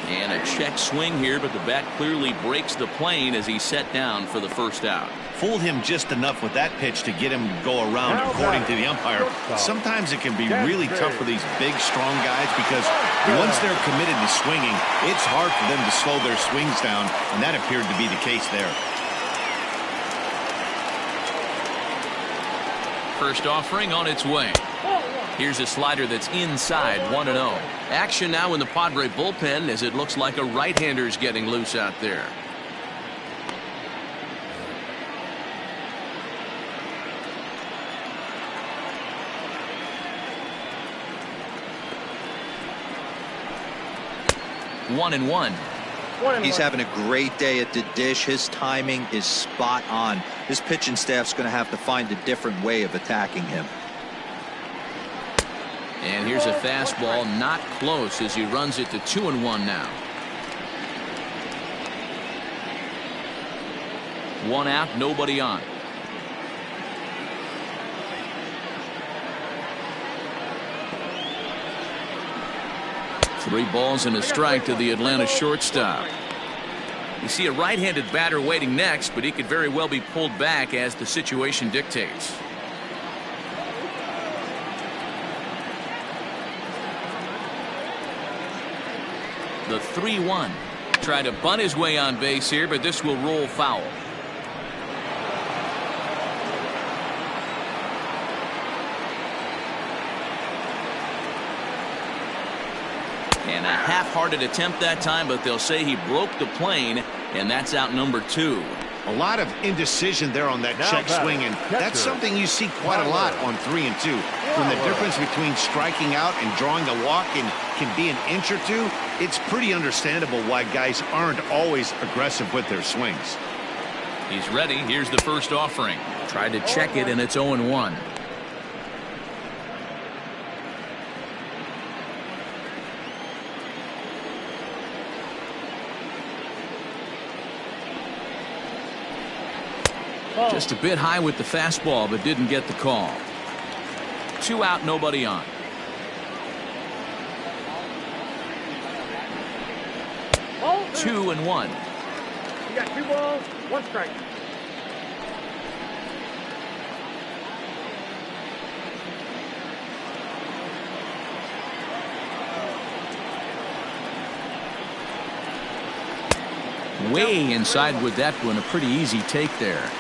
And a check swing here, but the bat clearly breaks the plane as he's set down for the first out. Fooled him just enough with that pitch to get him to go around, according to the umpire. Sometimes it can be really tough for these big, strong guys because once they're committed to swinging, it's hard for them to slow their swings down, and that appeared to be the case there. First offering on its way. Here's a slider that's inside. 1-0. Action now in the Padre bullpen as it looks like a right-hander's getting loose out there. 1-1. He's having a great day at the dish. His timing is spot on. His pitching staff's going to have to find a different way of attacking him. And here's a fastball, not close, as he runs it to 2-1 now. 1 out, nobody on. Three balls and a strike to the Atlanta shortstop. You see a right-handed batter waiting next, but he could very well be pulled back as the situation dictates. The 3-1. Try to bunt his way on base here, but this will roll foul. And a half-hearted attempt that time, but they'll say he broke the plane, and that's out number 2. A lot of indecision there on that check swing, and that's something you see quite a lot on 3 and 2. When the difference between striking out and drawing a walk can be an inch or two, it's pretty understandable why guys aren't always aggressive with their swings. He's ready. Here's the first offering. Tried to check it, and it's 0-1. Just a bit high with the fastball, but didn't get the call. 2 out, nobody on. Oh, 2-1. You got 2 balls, 1 strike. Way inside with that one. A pretty easy take there.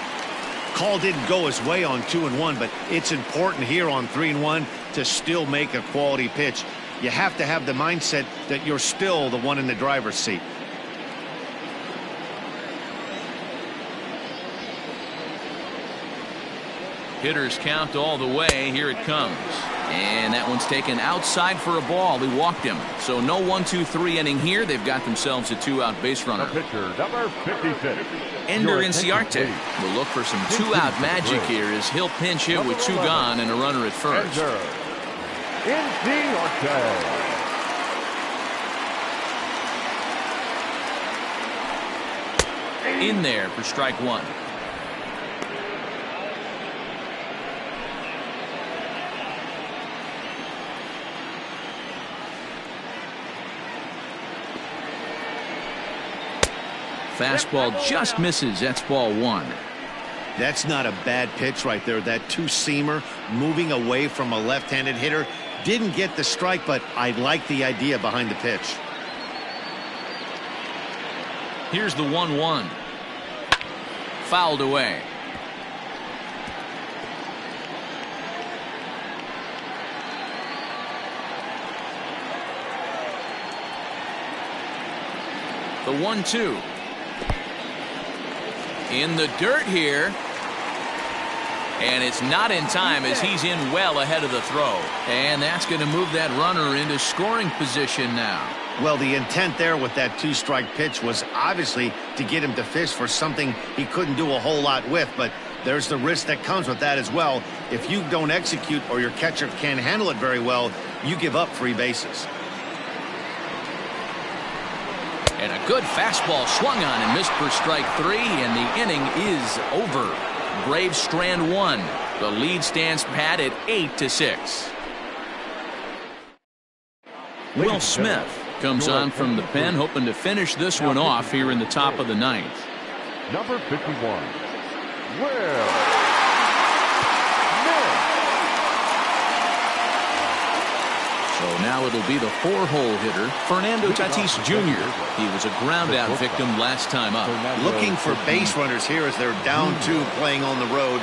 Call didn't go his way on 2-1, but it's important here on 3-1 to still make a quality pitch. You have to have the mindset that you're still the one in the driver's seat. Hitters count all the way. Here it comes. And that one's taken outside for a ball. He walked him. So no 1-2-3 inning here. They've got themselves a 2-out base runner. The pitcher, number 56. Ender Inciarte will look for some 2-out magic here as he'll pinch hit with 2 gone and a runner at first. Inciarte. In there for strike 1. Fastball just misses. That's ball 1. That's not a bad pitch right there. That 2-seamer moving away from a left-handed hitter. Didn't get the strike, but I like the idea behind the pitch. Here's the 1-1. Fouled away. The 1-2. In the dirt here. And it's not in time as he's in well ahead of the throw. And that's going to move that runner into scoring position now. Well, the intent there with that 2-strike pitch was obviously to get him to fish for something he couldn't do a whole lot with, but there's the risk that comes with that as well. If you don't execute or your catcher can't handle it very well, you give up free bases. And a good fastball swung on and missed for strike 3, and the inning is over. Braves strand 1. The lead stands pat at 8-6. Will Smith comes on from the pen, hoping to finish this one off here in the top of the 9th. Number 51. Will. So now it'll be the 4-hole hitter, Fernando Tatis Jr. He was a ground-out victim last time up. Looking for base runners here as they're down 2 playing on the road.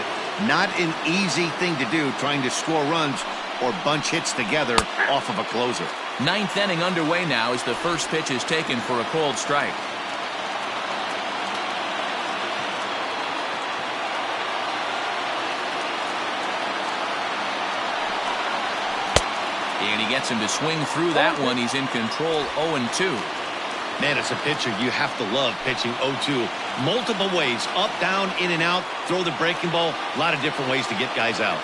Not an easy thing to do, trying to score runs or bunch hits together off of a closer. 9th inning underway now as the first pitch is taken for a cold strike. And he gets him to swing through that one. He's in control 0-2. Man, as a pitcher, you have to love pitching 0-2. Multiple ways, up, down, in and out, throw the breaking ball. A lot of different ways to get guys out.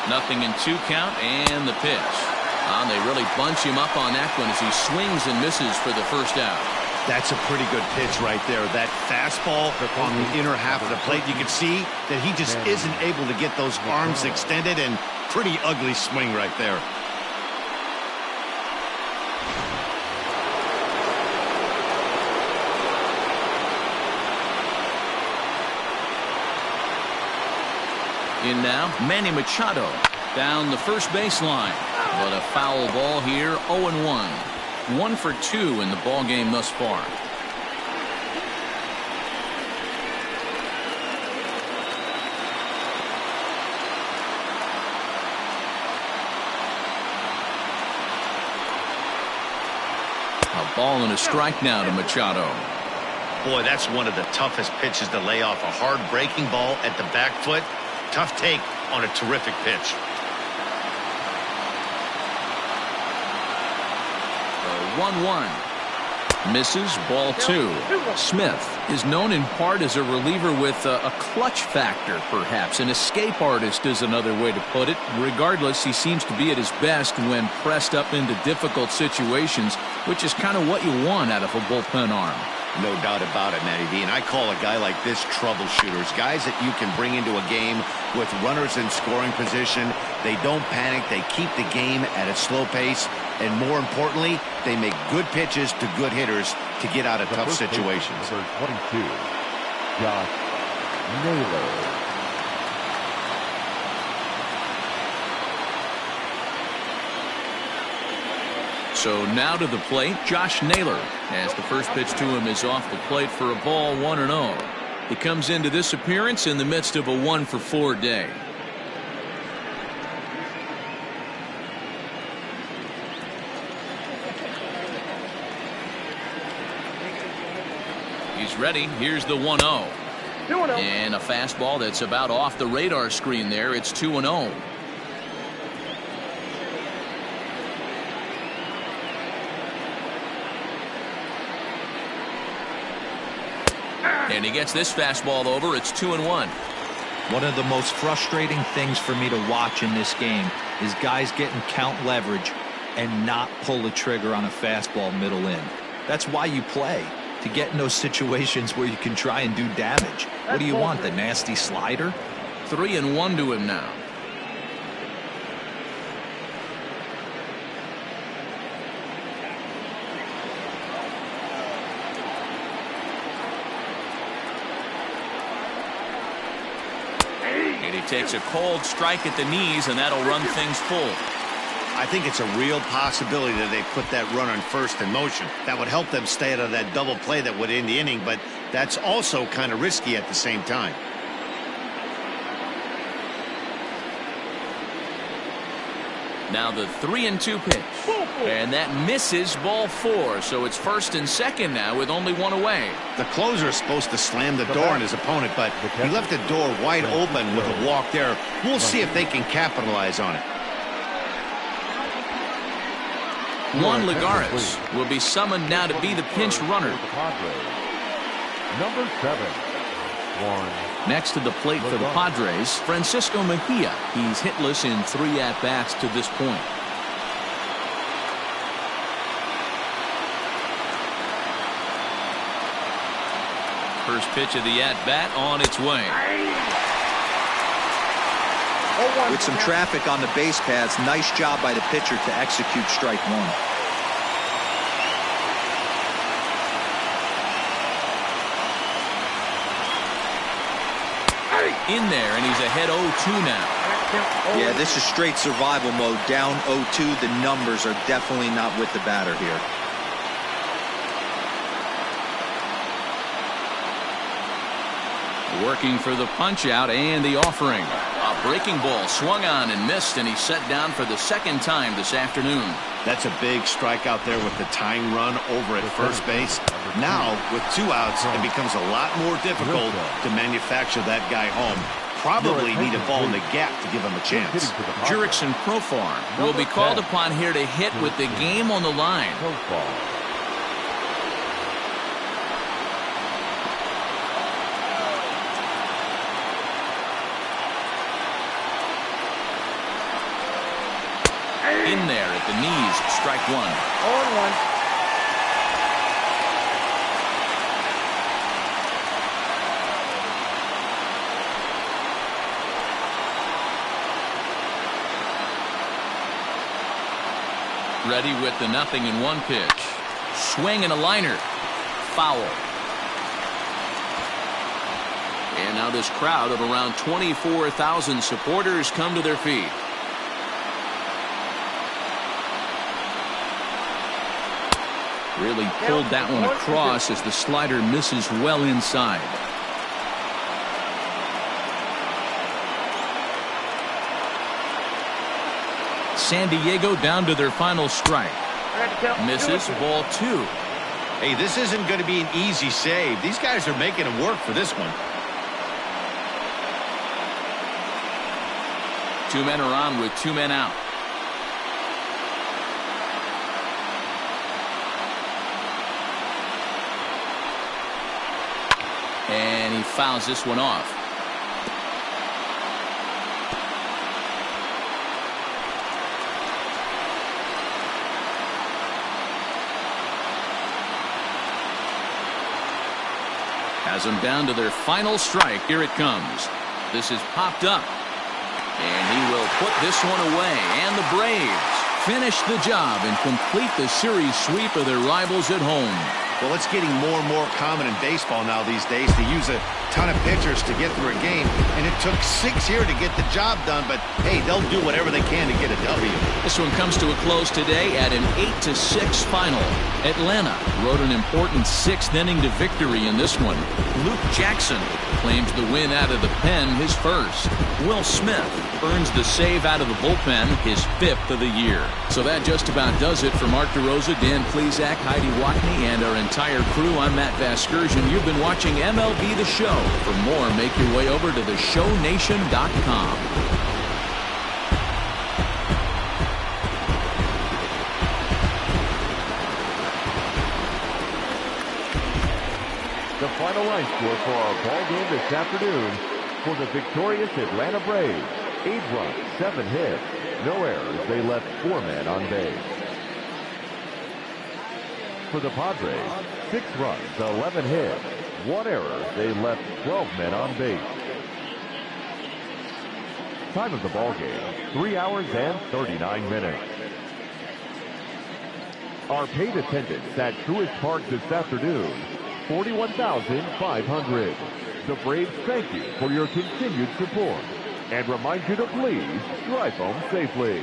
0-2 count and the pitch. And they really bunch him up on that one as he swings and misses for the first out. That's a pretty good pitch right there. That fastball on the inner half of the plate. You can see that he just isn't able to get those arms extended, and pretty ugly swing right there. In now, Manny Machado down the first baseline. But a foul ball here, 0-1. 1 for 2 in the ball game thus far. A ball and a strike now to Machado. Boy, that's one of the toughest pitches to lay off. A hard breaking ball at the back foot. Tough take on a terrific pitch. 1-1. Misses, ball 2. Smith is known in part as a reliever with a clutch factor, perhaps. An escape artist is another way to put it. Regardless, he seems to be at his best when pressed up into difficult situations, which is kind of what you want out of a bullpen arm. No doubt about it, Matty V. And I call a guy like this troubleshooters. Guys that you can bring into a game with runners in scoring position. They don't panic. They keep the game at a slow pace. And more importantly, they make good pitches to good hitters to get out of tough situations. Number 22, Josh Naylor. So now to the plate, Josh Naylor, as the first pitch to him is off the plate for a ball, 1-0. He comes into this appearance in the midst of a 1-for-4 day. He's ready. Here's the 1-0. And a fastball that's about off the radar screen there. It's 2-0. And he gets this fastball over. It's 2-1. One of the most frustrating things for me to watch in this game is guys getting count leverage and not pull the trigger on a fastball middle in. That's why you play, to get in those situations where you can try and do damage. What do you want, the nasty slider? 3-1 to him now. And he takes a cold strike at the knees, and that'll run things full. I think it's a real possibility that they put that runner on first in motion. That would help them stay out of that double play that would end the inning, but that's also kind of risky at the same time. Now the 3-2 pitch. And that misses, ball 4. So it's first and second now with only one away. The closer is supposed to slam the door on his opponent, but he left the door wide open with a walk there. We'll see if they can capitalize on it. Juan Lagares will be summoned now to be the pinch runner. Number 7, Juan. Next to the plate for the Padres, Francisco Mejia. He's hitless in 3 at-bats to this point. First pitch of the at-bat on its way. With some traffic on the base paths, nice job by the pitcher to execute strike 1. In there, and he's ahead 0-2 now. Yeah, this is straight survival mode. Down 0-2. The numbers are definitely not with the batter here. Working for the punch out and the offering. A breaking ball swung on and missed, and he's set down for the second time this afternoon. That's a big strikeout there with the tying run over at first base. Now, with 2 outs, it becomes a lot more difficult to manufacture that guy home. Probably need a ball in the gap to give him a chance. Jurickson Profar will be called upon here to hit with the game on the line. the knees, strike one. 0-1. Ready with the 0-1 pitch. Swing and a liner. Foul. And now this crowd of around 24,000 supporters come to their feet. Really pulled that one across as the slider misses well inside. San Diego down to their final strike. Misses, ball 2. Hey, this isn't going to be an easy save. These guys are making it work for this one. 2 men are on with 2 men out. And he fouls this one off. Has them down to their final strike. Here it comes. This is popped up. And he will put this one away. And the Braves finish the job and complete the series sweep of their rivals at home. Well, it's getting more and more common in baseball now these days to use a ton of pitchers to get through a game. And it took 6 here to get the job done. But, hey, they'll do whatever they can to get a W. This one comes to a close today at an 8-6 final. Atlanta rode an important 6th inning to victory in this one. Luke Jackson claims the win out of the pen, his first. Will Smith earns the save out of the bullpen, his 5th of the year. So that just about does it for Mark DeRosa, Dan Plesac, Heidi Watney, and our entire crew. I'm Matt Vasgersian. You've been watching MLB The Show. For more, make your way over to theshownation.com. The final line score for our ball game this afternoon for the victorious Atlanta Braves. 8 runs, 7 hits, no errors. They left 4 men on base. For the Padres, 6 runs, 11 hits, 1 error. They left 12 men on base. Time of the ball game, 3 hours and 39 minutes. Our paid attendance at Truist Park this afternoon, 41,500. The Braves thank you for your continued support and remind you to please drive home safely.